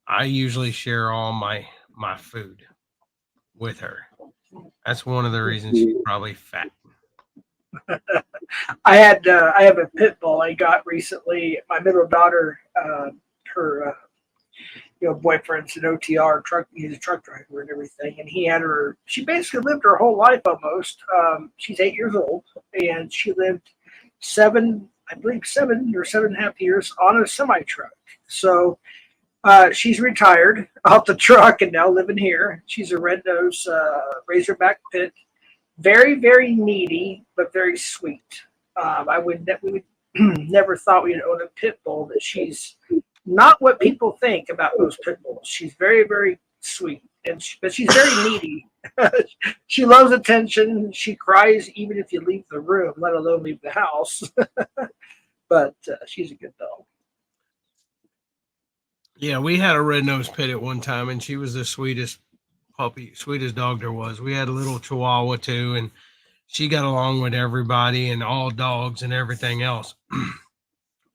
I usually share all my food with her. That's one of the reasons she's probably fat. I have a pit bull I got recently. My middle daughter, her boyfriend's an OTR truck. He's a truck driver and everything, and he had her. She basically lived her whole life almost. She's 8 years old, and she lived 7 or 7.5 years on a semi truck. So she's retired off the truck and now living here. She's a red nose Razorback pit. Very, very needy, but very sweet. We would never thought we'd own a pit bull. That she's not what people think about those pit bulls. She's very, very sweet, but she's very needy. She loves attention. She cries even if you leave the room, let alone leave the house. But she's a good dog. Yeah, we had a red-nosed pit at one time, and she was the sweetest puppy, sweetest dog there was. We had a little Chihuahua too, and she got along with everybody and all dogs and everything else.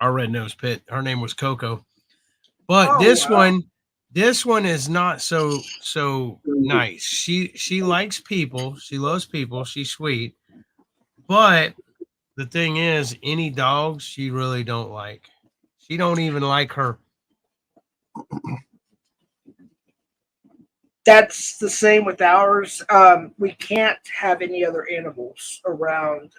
Our red-nosed pit, her name was Coco. But this one is not so nice. She likes people. She loves people. She's sweet. But the thing is, any dogs she really don't like. She don't even like her. That's the same with ours. We can't have any other animals around.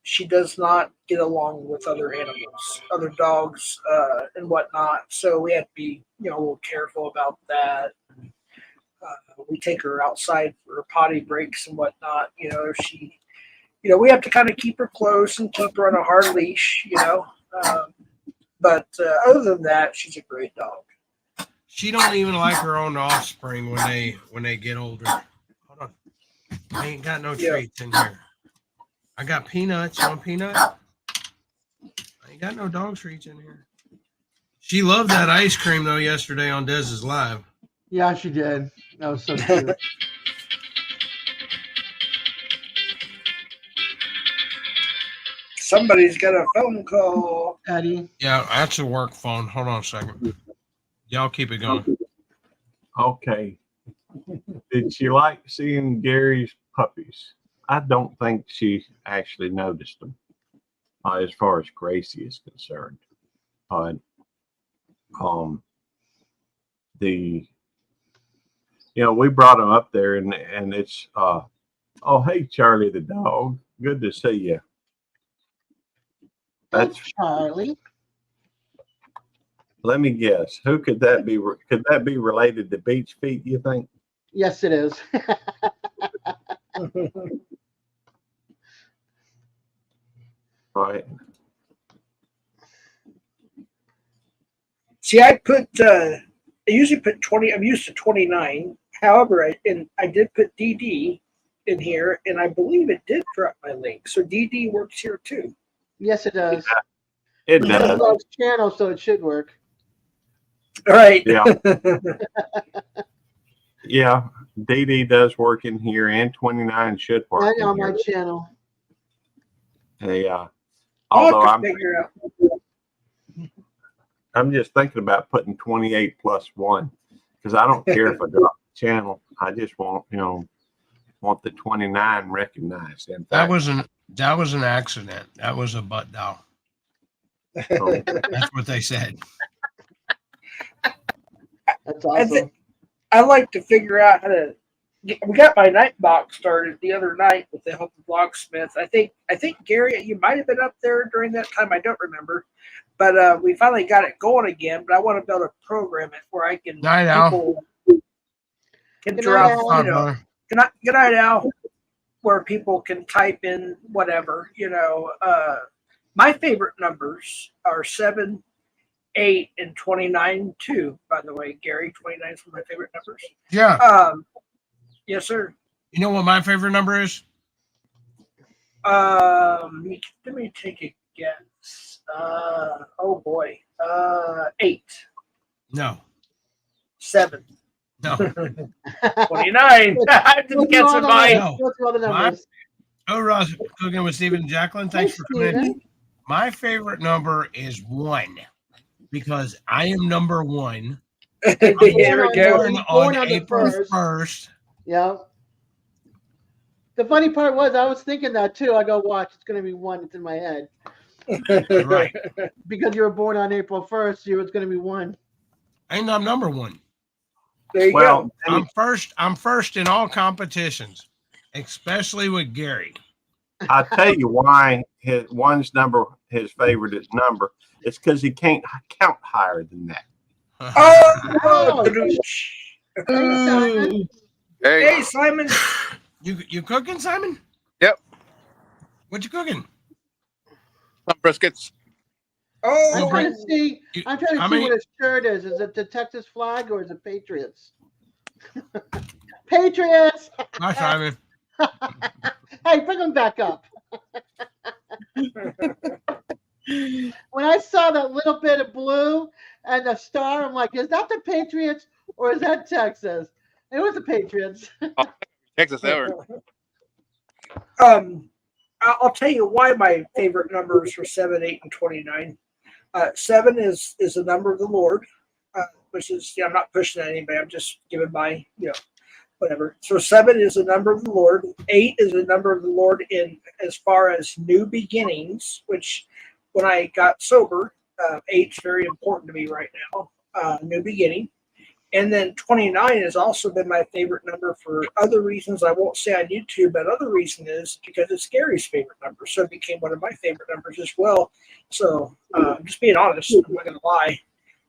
She does not get along with other animals, other dogs, and whatnot. So we have to be, a little careful about that. We take her outside for potty breaks and whatnot. We have to kind of keep her close and keep her on a hard leash. But other than that, she's a great dog. She don't even like her own offspring when they get older. Hold on, I ain't got no treats in here. I got peanuts. You want peanut? I ain't got no dog treats in here. She loved that ice cream though yesterday on Dez's live. Yeah, she did. That was so cute. Somebody's got a phone call. Eddie. Yeah, that's a work phone. Hold on a second. Y'all keep it going. Okay. Did she like seeing Gary's puppies? I don't think she actually noticed them as far as Gracie is concerned. But we brought him up there and it's oh, hey Charlie the dog, good to see you. That's Charlie. Let me guess. Who could that be? Could that be related to Beach Feet, you think? Yes, it is. Right. See, I usually put 20. I'm used to 29. However, I did put DD in here, and I believe it did drop my link. So DD works here too. Yes, it does. It It's on does. Dog's channel, so it should work. All right. Yeah. Yeah. DD does work in here, and 29 should work. Right on in my here. channel. Yeah. I'll Although have to figure out. I'm just thinking about putting 28 plus 1 because I don't care if I drop the channel. I just want the 29 recognized. In That fact, was an accident. That was a butt dial. so, That's what they said. That's awesome. I like to figure out how to. We got my night box started the other night with the help of Locksmith. I think Gary, you might have been up there during that time. I don't remember, but we finally got it going again. But I want to be able to program it where I can Night Owl. people can Good drop. night, Al. Fine, brother. Good night, Al. Where people can type in whatever. My favorite numbers are 7, 8, and 29 too. By the way, Gary, 29 is one of my favorite numbers. Yeah. Yes, sir. You know what my favorite number is? Let me take a guess. Oh boy. 8, No. 7, No. 29. I'm just guessing mine. No. Go through all the numbers. Oh, Ross, cooking with Stephen and Jacqueline. Thanks for coming in. Steven. My favorite number is 1 because I am number 1. There we go. Born Born on on the April first. 1st. Yeah. The funny part was I was thinking that too. I go, watch, it's going to be 1. It's in my head. Right. Because you were born on April 1st, you was going to be 1. And I'm number 1. There you Well, go. I'm first in all competitions, especially with Gary. I'll tell you why his favorite number. It's because he can't count higher than that. Oh, Thanks, Simon. There you hey, go. Simon. You cooking, Simon? Yep. What you cooking? Some briskets. Oh, I'm trying to see. You- I'm trying to how see many- what his shirt is. Is it the Texas flag or is it Patriots? Patriots! Hi, Simon. Hey, bring them back up. When I saw that little bit of blue and the star, I'm like, is that the Patriots or is that Texas? It was the Patriots. Texas ever. I'll tell you why my favorite numbers are 7, 8, and 29. 7 is the number of the Lord, which is, I'm not pushing at anybody. I'm just giving my, whatever. So 7 is the number of the Lord. 8 is the number of the Lord in as far as new beginnings, which when I got sober, 8's very important to me right now. New beginning. And then 29 has also been my favorite number for other reasons I won't say on YouTube, but other reason is because it's Gary's favorite number. So it became one of my favorite numbers as well. So just being honest, I'm not going to lie.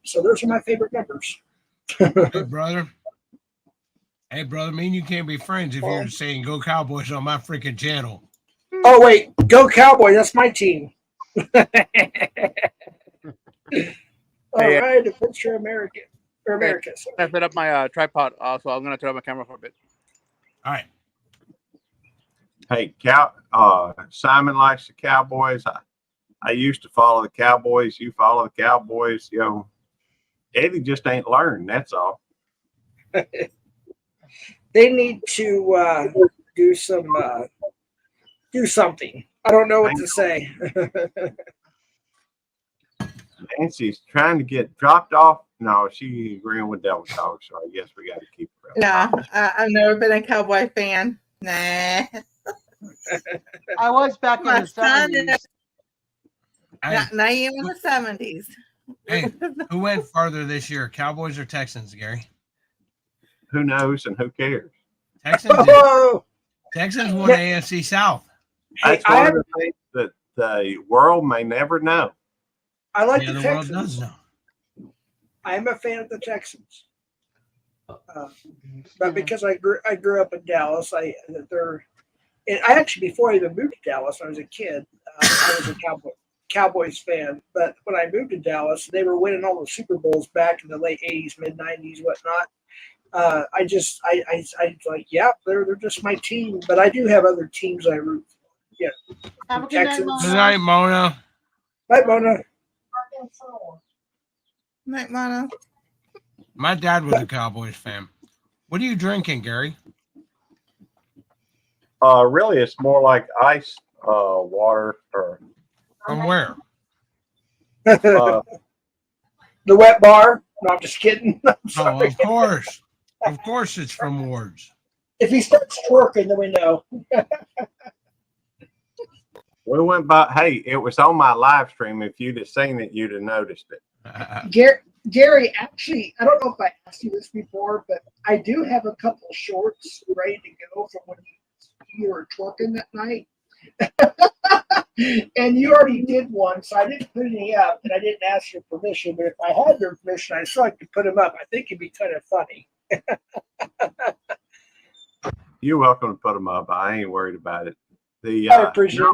So those are my favorite numbers. Hey, brother. Hey, brother. Me and you can't be friends if you're saying "Go Cowboys" on my freaking channel. Oh, wait. Go Cowboy. That's my team. All right. Adventure American. Or America. Sorry. I set up my tripod, so I'm gonna turn on my camera for a bit. All right. Hey, Simon likes the Cowboys. I used to follow the Cowboys. You follow the Cowboys. Eddie just ain't learned. That's all. They need to do something. I don't know what to say. Nancy's trying to get dropped off. No, she agreeing with Devil Dog, so I guess we got to keep her. No, I've never been a Cowboy fan. Nah. I was back in My the son 70s. is Hey, not even in the 70s. hey, who went farther this year, Cowboys or Texans, Gary? Who knows and who cares? Texans. Oh, Texans won AFC South. hey, That's one of the things that the world may never know. I like Yeah, the the world Texans. does know. I'm a fan of the Texans, but because I grew up in Dallas, I actually before I even moved to Dallas, when I was a kid, I was a Cowboys fan. But when I moved to Dallas, they were winning all the Super Bowls back in the late '80s, mid '90s, whatnot. I like, yeah, they're just my team. But I do have other teams I root for. Have a good night, Texans. Good Mona. night, Mona. Bye, Mona. Night, Mono. My dad was a Cowboys fan. What are you drinking, Gary? Really, it's more like ice water or From where? uh, The wet bar. No, I'm just kidding. I'm Oh, sorry. of course. Of course it's from Ward's. If he starts twerking, then we know. we went by. Hey, it was on my live stream. If you'd have seen it, you'd have noticed it. Gary, actually, I don't know if I asked you this before, but I do have a couple shorts ready to go from when you were twerking that night. And you already did one, so I didn't put any up, and I didn't ask your permission. But if I had your permission, I still like to put them up. I think it'd be kind of funny. You're welcome to put them up. I ain't worried about it. I appreciate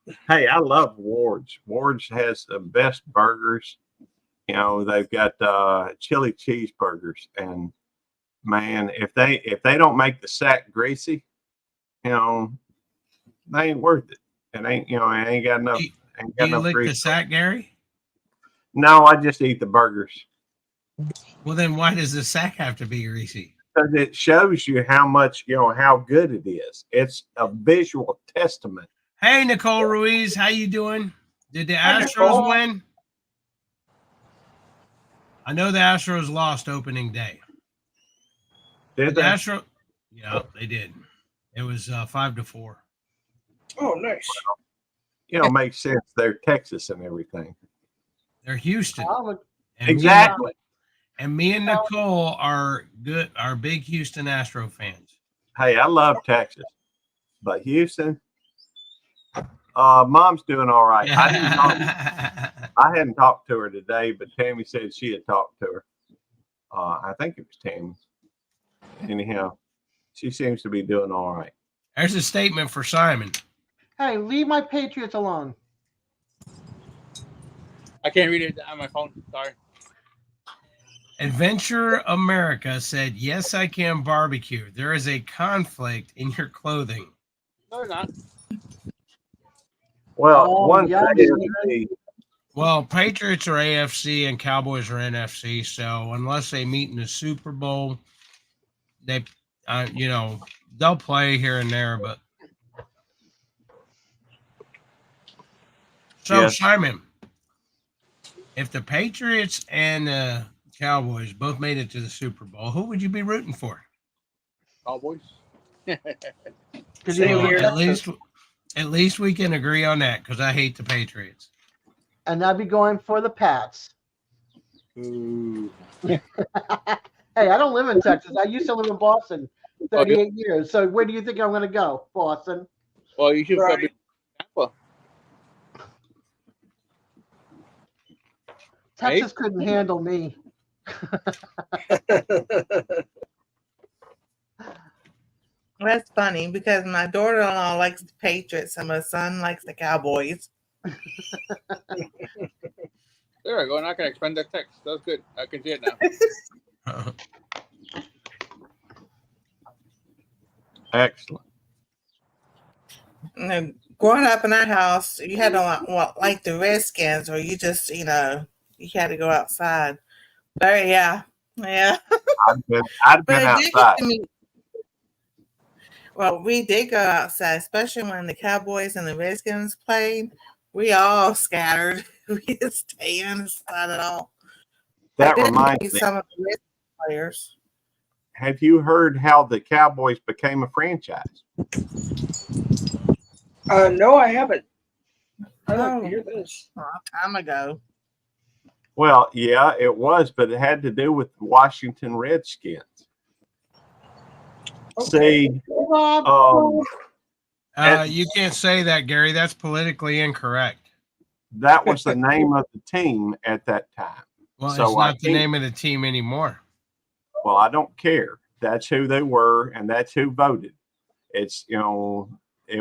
it. Hey, I love Ward's. Ward's has the best burgers. They've got chili cheeseburgers, and man, if they don't make the sack greasy, they ain't worth it. It ain't it ain't got enough. Ain't Do got you enough lick the grease. sack, Gary? No, I just eat the burgers Well, then why does the sack have to be greasy? because it shows you how much, how good it is. It's a visual testament. Hey, Nicole Ruiz, how you doing? Did the Hi, Astros Nicole. win? I know the Astros lost opening day. Did The they? Astros, yeah, they did. It was 5-4. Oh, nice. Makes sense. They're Texas and everything. They're Houston. Oh, And Exactly. Me and Nicole are big Houston Astro fans. Hey, I love Texas, but Houston, Mom's doing all right. I hadn't talked to her today, but Tammy said she had talked to her. I think it was Tammy. Anyhow, she seems to be doing all right. There's a statement for Simon. hey, leave my Patriots alone. I can't read it on my phone. Sorry. Adventure America said, "Yes, I can barbecue. There is a conflict in your clothing." No, they're not. Well, Oh, one yeah, thing is man. Well, Patriots are AFC and Cowboys are NFC. So unless they meet in the Super Bowl, they, they'll play here and there. But so Yes. Simon, if the Patriots and the Cowboys both made it to the Super Bowl, who would you be rooting for? Cowboys. Same Well, here. at least we can agree on that because I hate the Patriots. And I'd be going for the Pats. Ooh. Hey, I don't live in Texas. I used to live in Boston 38 years. So where do you think I'm going to go? Boston. Well, you should Right. go Tampa. Texas couldn't handle me. That's funny because my daughter-in-law likes the Patriots and my son likes the Cowboys. There we go. Now I can expand that text. That's good. I can see it now. excellent. You know, growing up in our house, you had to like the Redskins, or you just, you had to go outside. But yeah. I'd been But it did outside. get to me. Well, we did go outside, especially when the Cowboys and the Redskins played. We all scattered. We didn't stay inside at all. That I did reminds meet me. some of the Redskins players. Have you heard how the Cowboys became a franchise? No, I haven't. I'd like Oh. to hear this. A long time ago. Well, yeah, it was, but it had to do with the Washington Redskins. Okay. See, Rob, You can't say that, Gary. That's politically incorrect. that was the name of the team at that time. Well, So it's I not the think- name of the team anymore. Well, I don't care. That's who they were, and that's who voted. It's, it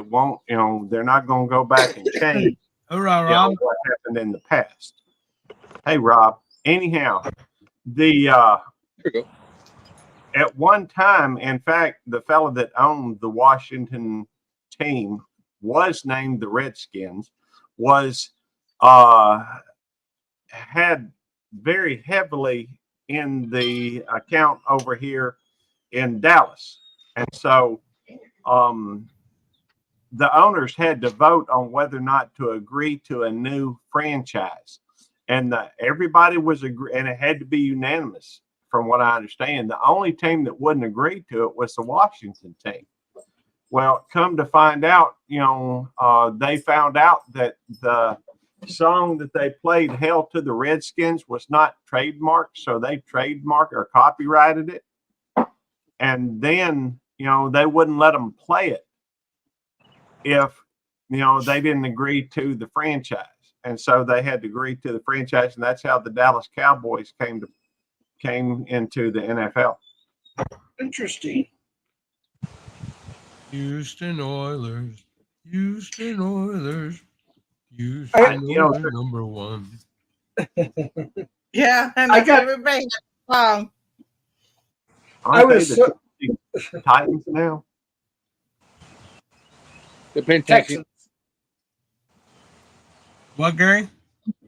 won't, they're not going to go back and change Hoorah, Rob. what happened in the past. Hey, Rob. Anyhow, the There we go. at one time, in fact, the fellow that owned the Washington team was named the Redskins, was had very heavily in the account over here in Dallas. And so the owners had to vote on whether or not to agree to a new franchise. And everybody was and it had to be unanimous from what I understand. The only team that wouldn't agree to it was the Washington team. Well, come to find out, they found out that the song that they played, Hail to the Redskins, was not trademarked. So they trademarked or copyrighted it. And then, they wouldn't let them play it if, they didn't agree to the franchise. And so they had to agree to the franchise. And that's how the Dallas Cowboys came into the NFL. Interesting. Houston Oilers. Houston Oilers. Houston Oilers number one. Yeah, and I my got- favorite band song. I Aren't they was the Tennessee Titans now? They're playing Texas. Texans. What, Gary?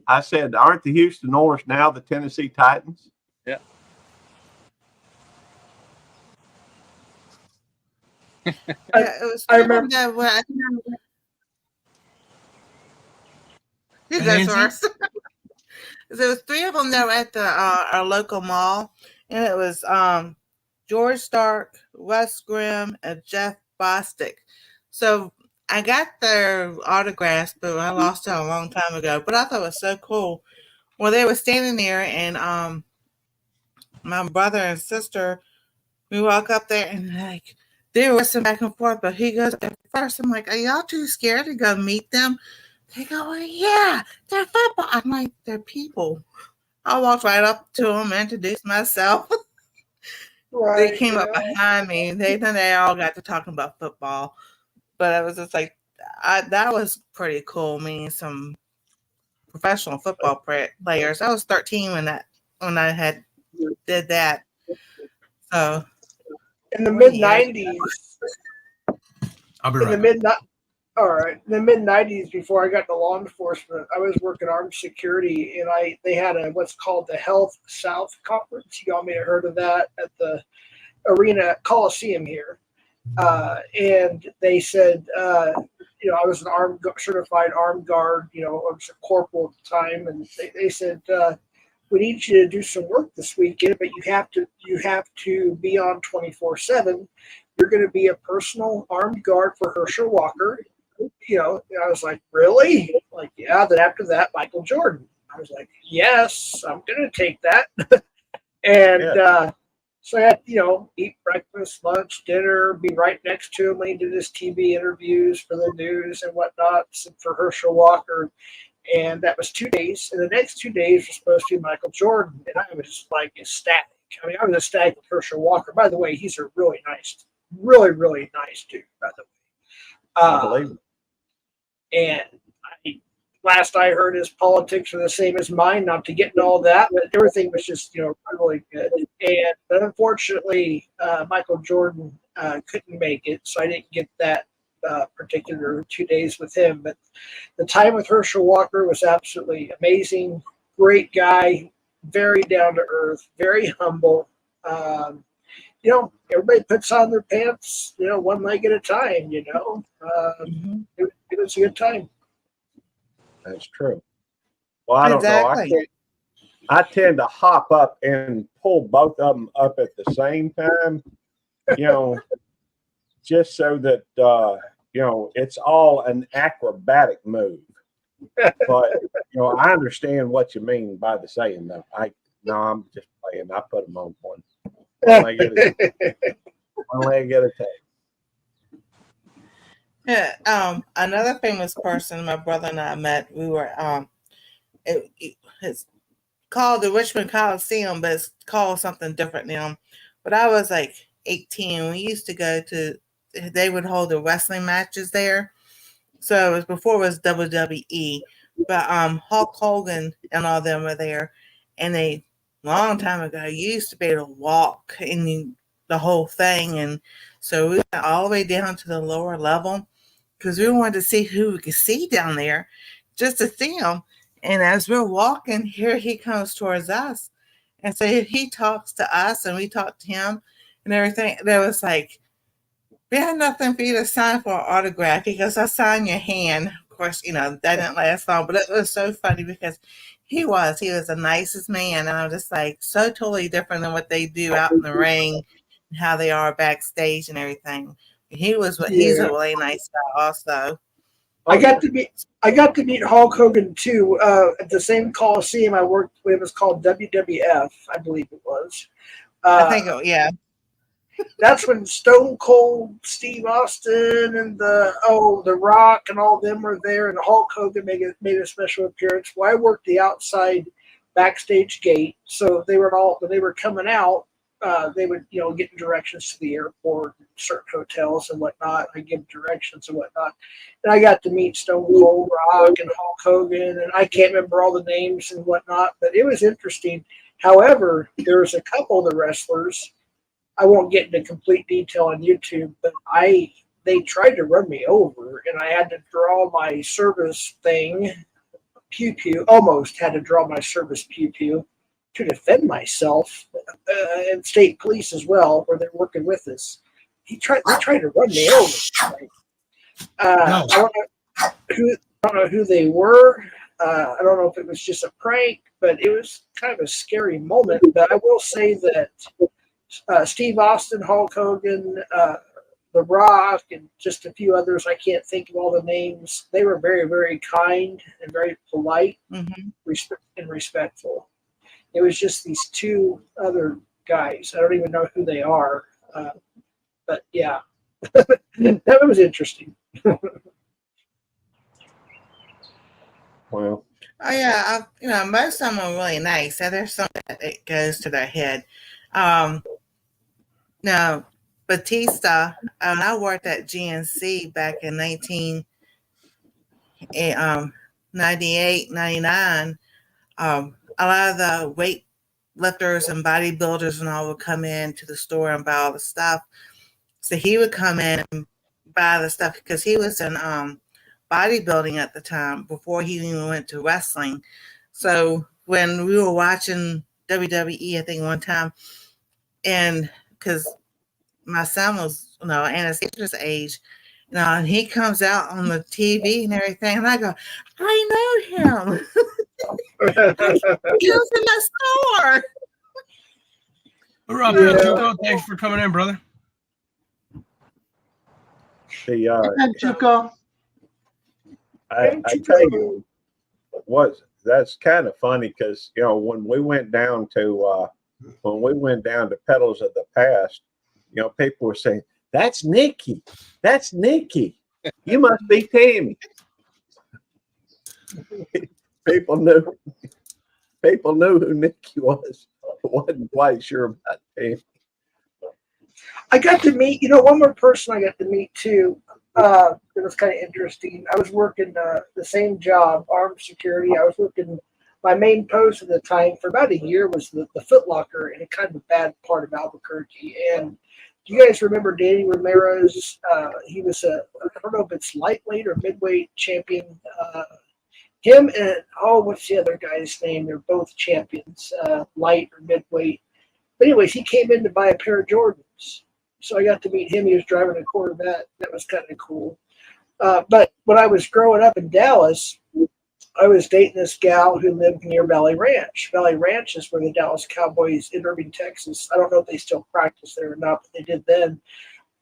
I said, aren't the Houston Oilers now the Tennessee Titans? Yeah, it was I three of them remember- that were. You go Nancy? first. There was three of them that were at the our local mall, and it was George Stark, Wes Grimm, and Jeff Bostic. So I got their autographs, but I lost it a long time ago. But I thought it was so cool. Well, they were standing there, and my brother and sister, we walk up there, and like they were whistling back and forth, but he goes there first. I'm like, are y'all too scared to go meet them? They go, well, yeah, they're football. I'm like, they're people. I walked right up to them, introduced myself. Right, They came you up know. behind me. They all got to talking about football, but it was just like that was pretty cool. Meeting some professional football players. I was 13 when I had did that. So In the 20 mid years. '90s, I'll be in the right back. all right, in the mid '90s, before I got into law enforcement, I was working armed security, and they had a what's called the Health South Conference. You all may have heard of that at the Arena Coliseum here, and they said, I was an certified armed guard. I was a corporal at the time, and they said. We need you to do some work this weekend, but you have to be on 24/7. You're going to be a personal armed guard for Herschel Walker. I was like, really? Like, yeah. Then after that, Michael Jordan. I was like, yes, I'm going to take that. And so I had, eat breakfast, lunch, dinner, be right next to him when he did his TV interviews for the news and whatnot for Herschel Walker. And that was 2 days. And the next 2 days were supposed to be Michael Jordan. And I was just like ecstatic. I mean, I was ecstatic with Herschel Walker. By the way, he's a really nice, really, really nice dude, by the way. I believe it. And last I heard, his politics are the same as mine, not to get into all that, but everything was just, really good. But unfortunately, Michael Jordan couldn't make it. So I didn't get that particular 2 days with him, but the time with Herschel Walker was absolutely amazing. Great guy, very down to earth, very humble. Everybody puts on their pants, one leg at a time. It was a good time. That's true. Well, I don't know. Exactly. I tend to hop up and pull both of them up at the same time. Just so that it's all an acrobatic move. But I understand what you mean by the saying though. I'm just playing. I put them on one leg at a time. Yeah. Another famous person my brother and I met. We were it's called the Richmond Coliseum, but it's called something different now. But I was like 18. We used to go to. They would hold the wrestling matches there. So it was before it was WWE, but Hulk Hogan and all them were there, and a long time ago you used to be able to walk in the whole thing, and so we went all the way down to the lower level because we wanted to see who we could see down there, just to see him. And as we're walking, here he comes towards us, and so he talks to us, and we talk to him, and everything. There was like. We had nothing for you to sign for an autograph because I signed your hand. Of course, that didn't last long, but it was so funny because he was the nicest man. And I'm just like so totally different than what they do out in the ring and how they are backstage and everything. He's a really nice guy also. I got to meet Hulk Hogan too at the same Coliseum I worked with. It was called WWF, I believe it was. I think, yeah. That's when Stone Cold Steve Austin and the Rock and all of them were there, and Hulk Hogan made a special appearance. Well, I worked the outside backstage gate, so when they were coming out, they would get directions to the airport, certain hotels and whatnot. I give directions and whatnot, and I got to meet Stone Cold, Rock, and Hulk Hogan, and I can't remember all the names and whatnot, but it was interesting. However, there was a couple of the wrestlers. I won't get into complete detail on YouTube, but they tried to run me over, and I had to draw my service thing, pew, almost had to draw my service pew to defend myself, and state police as well, where they're working with us. They tried to run me over. No. I don't know who they were. I don't know if it was just a prank, but it was kind of a scary moment. But I will say that Steve Austin, Hulk Hogan, The Rock, and just a few others, I can't think of all the names. They were very, very kind and very polite Mhm. and respectful. It was just these two other guys. I don't even know who they are. But yeah, that was interesting. Well, Oh yeah, most of them are really nice. And there's something that it goes to their head. Now Batista, I worked at GNC back in 1998, 99. A lot of the weight lifters and bodybuilders and all would come in to the store and buy all the stuff. So he would come in and buy the stuff because he was in bodybuilding at the time before he even went to wrestling. So when we were watching WWE, I think one time, and because my son was, Anastasia's age, and he comes out on the TV and everything, and I go, I know him. He was in the store. We're up here, Tuco. Thanks for coming in, brother. And Chuko. I tell you that's kind of funny because when we went down to Petals of the Past, people were saying, "That's Nikki, that's Nikki. You must be Tammy." People knew who Nikki was. I wasn't quite sure about Tammy. I got to meet, one more person I got to meet too. It was kind of interesting. I was working the same job, armed security. I was working, my main post at the time for about a year was the Foot Locker in a kind of a bad part of Albuquerque. And do you guys remember Danny Ramirez? He was I don't know if it's lightweight or midweight champion. Him and, what's the other guy's name? They're both champions, light or midweight. But anyways, he came in to buy a pair of Jordans. So I got to meet him. He was driving a Corvette. That was kind of cool. But when I was growing up in Dallas, I was dating this gal who lived near Valley Ranch. Valley Ranch is where the Dallas Cowboys in Irving, Texas. I don't know if they still practice there or not, but they did then.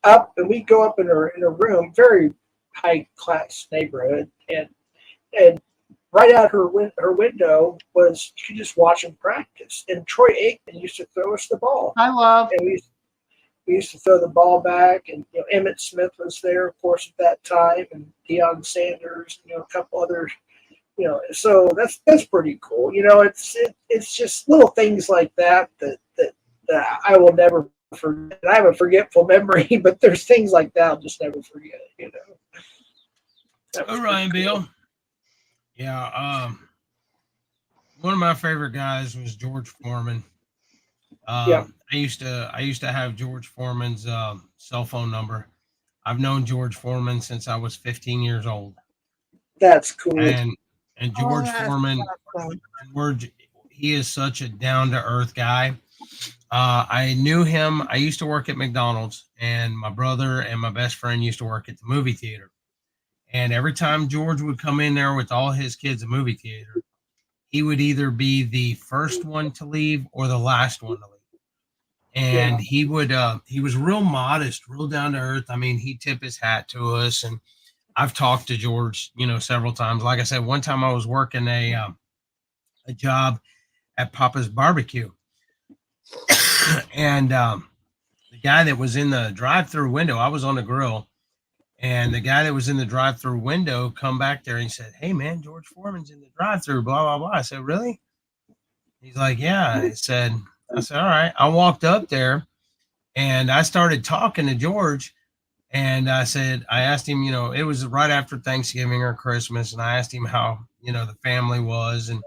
And we'd go up in a room, very high class neighborhood, and right out her window was, you could just watch them practice. And Troy Aikman used to throw us the ball. I love. And we used to throw the ball back, and Emmett Smith was there, of course, at that time, and Deion Sanders, a couple others, So that's pretty cool. It's just little things like that I will never forget. I have a forgetful memory, but there's things like that I'll just never forget. All right, Bill. Yeah, one of my favorite guys was George Foreman. Yeah. I used to have George Foreman's cell phone number. I've known George Foreman since I was 15 years old. That's cool. And George that's Foreman, awesome. he is such a down to earth guy. I knew him. I used to work at McDonald's, and my brother and my best friend used to work at the movie theater. And every time George would come in there with all his kids at movie theater, he would either be the first one to leave or the last one to leave. And he was real modest, real down to earth. I mean, he'd tip his hat to us. And I've talked to George, several times. Like I said, one time I was working a job at Papa's Barbecue. And the guy that was in the drive-through window, I was on the grill. And the guy that was in the drive-through window come back there and he said, "Hey, man, George Foreman's in the drive-through, blah, blah, blah." I said, "Really?" He's like, "Yeah." I said, "All right." I walked up there and I started talking to George. And I asked him, it was right after Thanksgiving or Christmas. And I asked him how, the family was and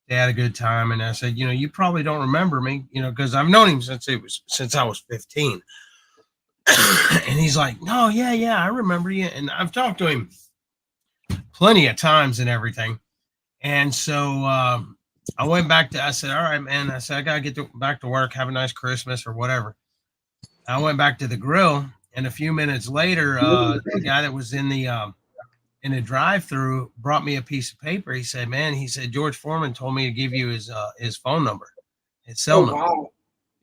they had a good time. And I said, "You probably don't remember me, because I've known him since I was 15. And he's like, "No, yeah, I remember you." And I've talked to him plenty of times and everything. And so I went back I said, "All right, man." I said, "I got to get back to work. Have a nice Christmas," or whatever. I went back to the grill And a few minutes later, the guy that was in the drive-through brought me a piece of paper. He said, "Man," he said, "George Foreman told me to give you his phone number, his cell Oh number." wow.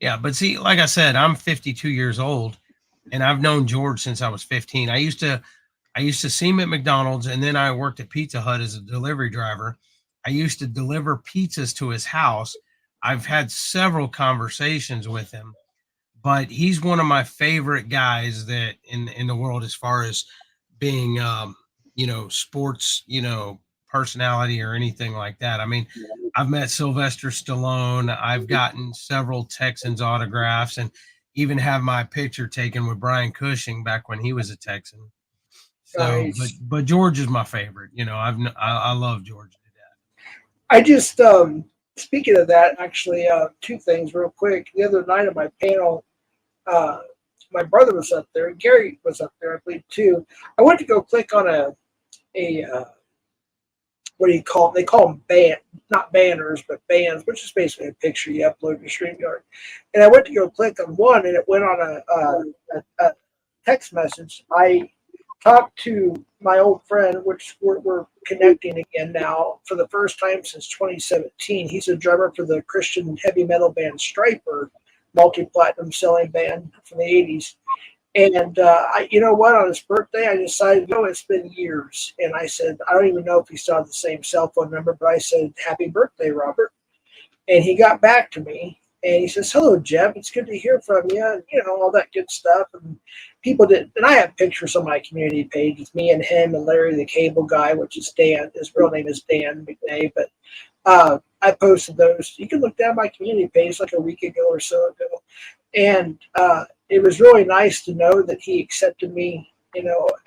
Yeah, but see, like I said, I'm 52 years old, and I've known George since I was 15. I used to see him at McDonald's, and then I worked at Pizza Hut as a delivery driver. I used to deliver pizzas to his house. I've had several conversations with him, but he's one of my favorite guys that in the world as far as being sports, personality or anything like that. I mean, I've met Sylvester Stallone. I've gotten several Texans autographs and even have my picture taken with Brian Cushing back when he was a Texan. So, Nice. but George is my favorite. I love George to death. I just speaking of that, actually, two things real quick. The other night on my panel, my brother was up there, and Gary was up there, I believe, too. I went to go click on a what do you call them? They call them not banners, but bands, which is basically a picture you upload to StreamYard. And I went to go click on one, and it went on a text message. I talked to my old friend, which we're connecting again now for the first time since 2017. He's a drummer for the Christian heavy metal band Striper, multi-platinum selling band from the 80s. And you know what? On his birthday, I decided, it's been years. And I said, I don't even know if he still had the same cell phone number, but I said, "Happy birthday, Robert." And he got back to me. And he says, "Hello, Jeff. It's good to hear from you." And, all that good stuff. And people did. And I have pictures on my community page. It's me and him and Larry the Cable Guy, which is Dan. His real name is Dan McNay. But I posted those. You can look down my community page like a week ago or so ago. And it was really nice to know that he accepted me,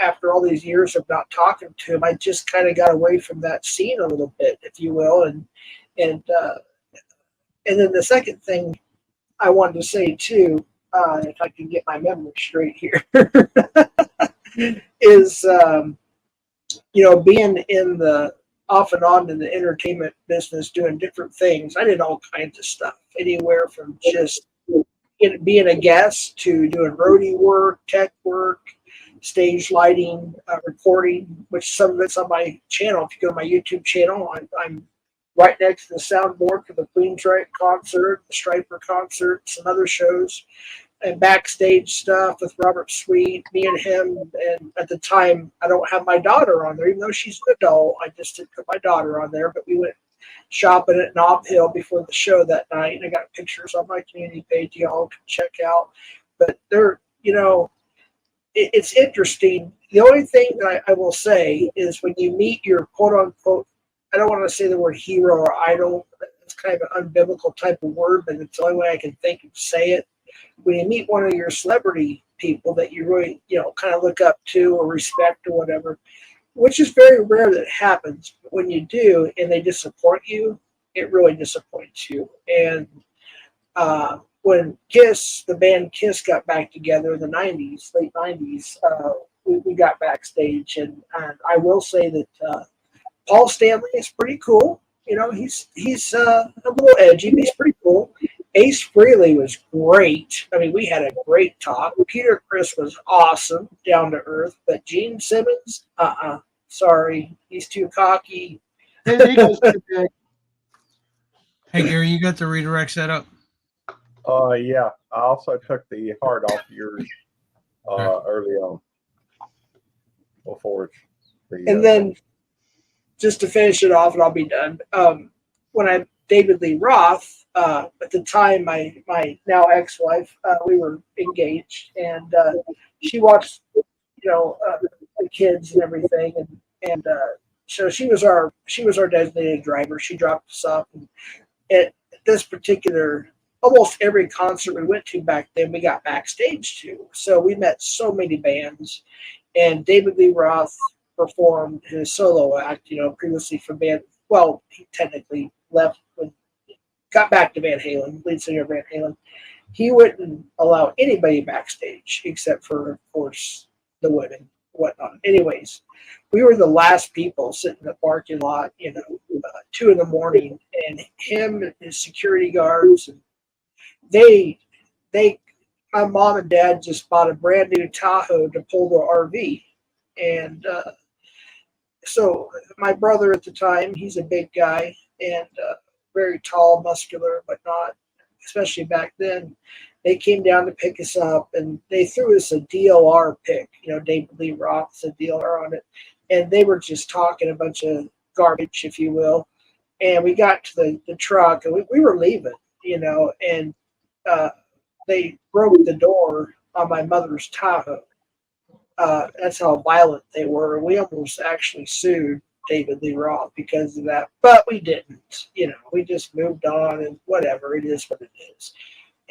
after all these years of not talking to him. I just kind of got away from that scene a little bit, if you will. And then the second thing I wanted to say too, if I can get my memory straight here, is being in the off and on in the entertainment business, doing different things. I did all kinds of stuff, anywhere from just being a guest to doing roadie work, tech work, stage lighting, recording, which some of it's on my channel. If you go to my YouTube channel, I'm right next to the soundboard for the Queensryche concert, the Striper concert, some other shows, and backstage stuff with Robert Sweet, me and him. And at the time, I don't have my daughter on there, even though she's an adult. I just didn't put my daughter on there, but we went shopping at Nob Hill before the show that night, and I got pictures on my community page y'all can check out. But they're, it's interesting. The only thing that I will say is when you meet your quote unquote, I don't want to say the word hero or idol. It's kind of an unbiblical type of word, but it's the only way I can think of to say it. When you meet one of your celebrity people that you really, kind of look up to or respect or whatever, which is very rare that it happens. But when you do and they disappoint you, it really disappoints you. And when Kiss, the band Kiss, got back together in the 90s, late 90s, we got backstage. And I will say that Paul Stanley is pretty cool. He's a little edgy, but he's pretty cool. Ace Frehley was great. I mean, we had a great talk. Peter Criss was awesome, down to earth. But Gene Simmons, sorry, he's too cocky. His ego's too big. Hey, Gary, you got the redirect set up? Yeah. I also took the heart off yours early on before And then, just to finish it off, and I'll be done. When David Lee Roth, at the time, my now ex-wife, we were engaged, and she watched, the kids and everything, and so she was our designated driver. She dropped us off, and at this particular, almost every concert we went to back then, we got backstage to. So we met so many bands, and David Lee Roth performed his solo act, previously from band. Well, he technically left when got back to Van Halen, lead singer of Van Halen. He wouldn't allow anybody backstage except for, of course, the women, whatnot. Anyways, we were the last people sitting in the parking lot, 2 a.m, and him and his security guards, and they my mom and dad just bought a brand new Tahoe to pull the RV, and so my brother at the time, he's a big guy and very tall, muscular, but not, especially back then. They came down to pick us up, and they threw us a DLR pick, David Lee Roth's a DLR on it, and they were just talking a bunch of garbage, if you will. And we got to the truck, and we were leaving, and they broke the door on my mother's Tahoe. That's how violent they were. We almost actually sued David Lee Roth because of that, but we didn't. We just moved on, and whatever, it is what it is.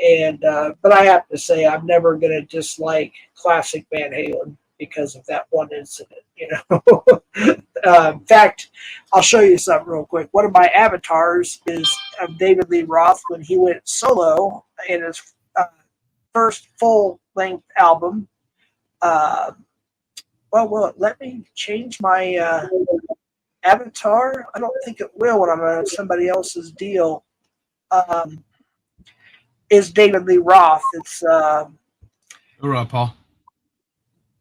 And but I have to say, I'm never going to dislike classic Van Halen because of that one incident. In fact, I'll show you something real quick. One of my avatars is of David Lee Roth when he went solo in his first full-length album. Will it let me change my avatar? I don't think it will when I'm on somebody else's deal. Is David Lee Roth. It's Hoorah, Paul.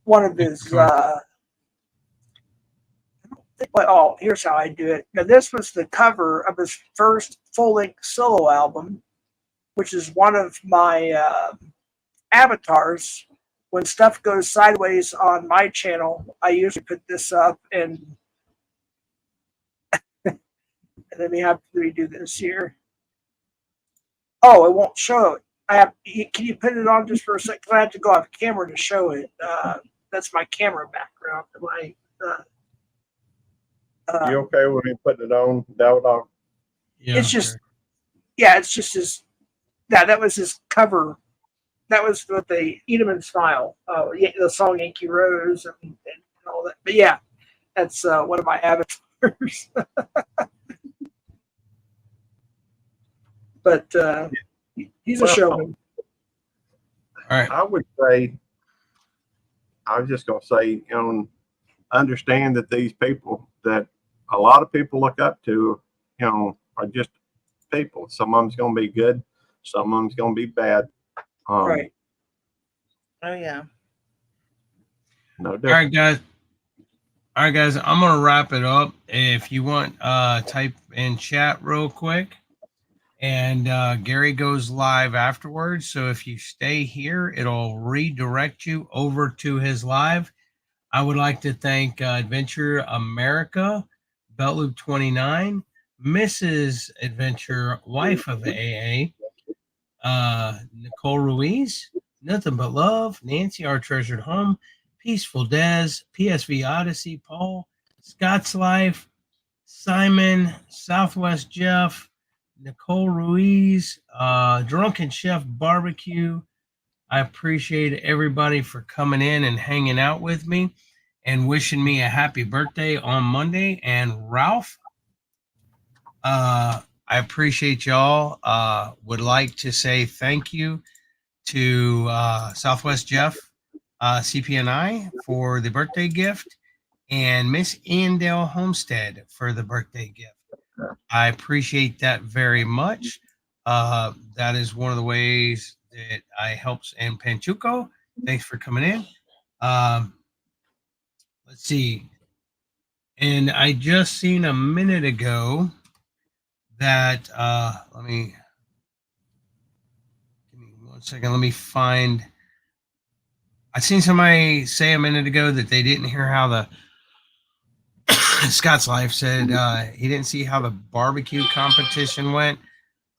one of his here's how I do it. Now this was the cover of his first full-length solo album, which is one of my avatars. When stuff goes sideways on my channel, I usually put this up, and and then we have to redo this here. Oh, it won't show it. Can you put it on just for a second? I have to go off camera to show it. That's my camera background. You okay with me putting it on, Dog? Yeah, It's just, it's just his. That was his cover. That was with the Edelman style. The song "Yankee Rose" and all that. But yeah, that's one of my avatars. But he's a showman. All right. I would say, I was just going to say, understand that these people that a lot of people look up to, are just people. Some of them's going to be good. Some of them's going to be bad. Right. Oh yeah. No All different. right, guys. I'm gonna wrap it up. If you want, type in chat real quick, and Gary goes live afterwards. So if you stay here, it'll redirect you over to his live. I would like to thank Adventure America, Belt Loop 29, Mrs. Adventure, wife of AA, Nicole Ruiz, Nothing But Love, Nancy, Our Treasured Home, Peaceful Des, PSV Odyssey, Paul, Scott's Life, Simon, Southwest Jeff, Nicole Ruiz, Drunken Chef Barbecue. I appreciate everybody for coming in and hanging out with me and wishing me a happy birthday on Monday. And Ralph, I appreciate y'all. Would like to say thank you to Southwest Jeff, CPNI, for the birthday gift, and Miss Iandale Homestead for the birthday gift. I appreciate that very much. That is one of the ways that I helps. And Panchuco, thanks for coming in. Let's see. And I just seen a minute ago that give me 1 second. Let me find. I seen somebody say a minute ago that they didn't hear how the Scott's Life said he didn't see how the barbecue competition went.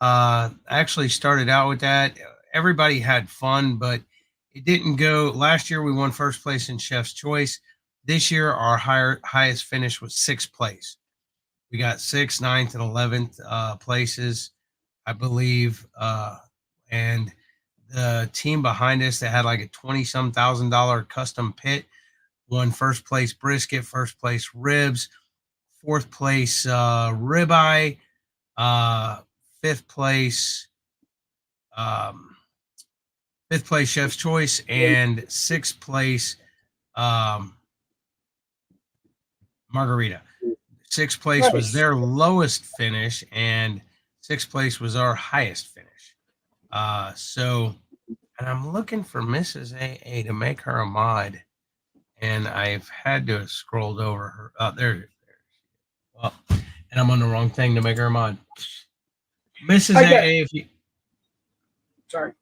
I actually started out with that. Everybody had fun, but it didn't go. Last year we won first place in Chef's Choice. This year our highest finish was 6th place. We got 6th, 9th, and 11th places, I believe. And the team behind us that had like a $20-some thousand custom pit won first place brisket, first place ribs, 4th place ribeye, 5th place Chef's Choice, and 6th place margarita. 6th place was their lowest finish, and 6th place was our highest finish. So and I'm looking for Mrs. AA to make her a mod, and I've had to have scrolled over her. Oh, there. Well, and I'm on the wrong thing to make her a mod. Mrs. I got- AA, if you. Sorry.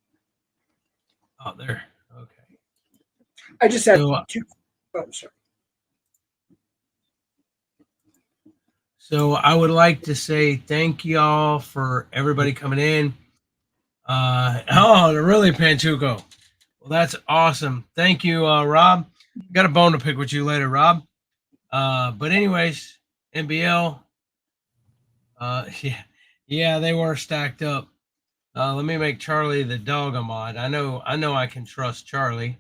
Oh, there. Okay. I just had So, two. Oh, sorry. So I would like to say thank y'all for everybody coming in. Oh, really, Panchuco. Well, that's awesome. Thank you, Rob. Got a bone to pick with you later, Rob. But anyways, NBL. Yeah, they were stacked up. Let me make Charlie the dog a mod. I know I can trust Charlie.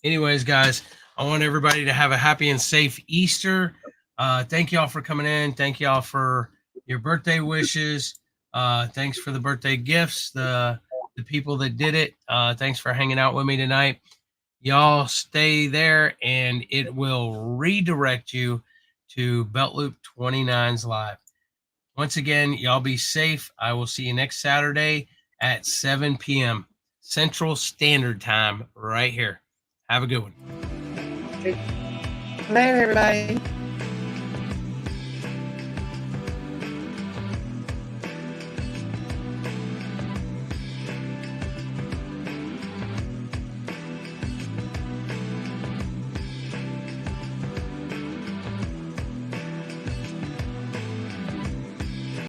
Anyways, guys, I want everybody to have a happy and safe Easter. Thank y'all for coming in. Thank y'all for your birthday wishes. Thanks for the birthday gifts. The people that did it. Thanks for hanging out with me tonight. Y'all stay there, and it will redirect you to Belt Loop 29's live. Once again, y'all be safe. I will see you next Saturday at 7 p.m. Central Standard Time right here. Have a good one. Later, everybody.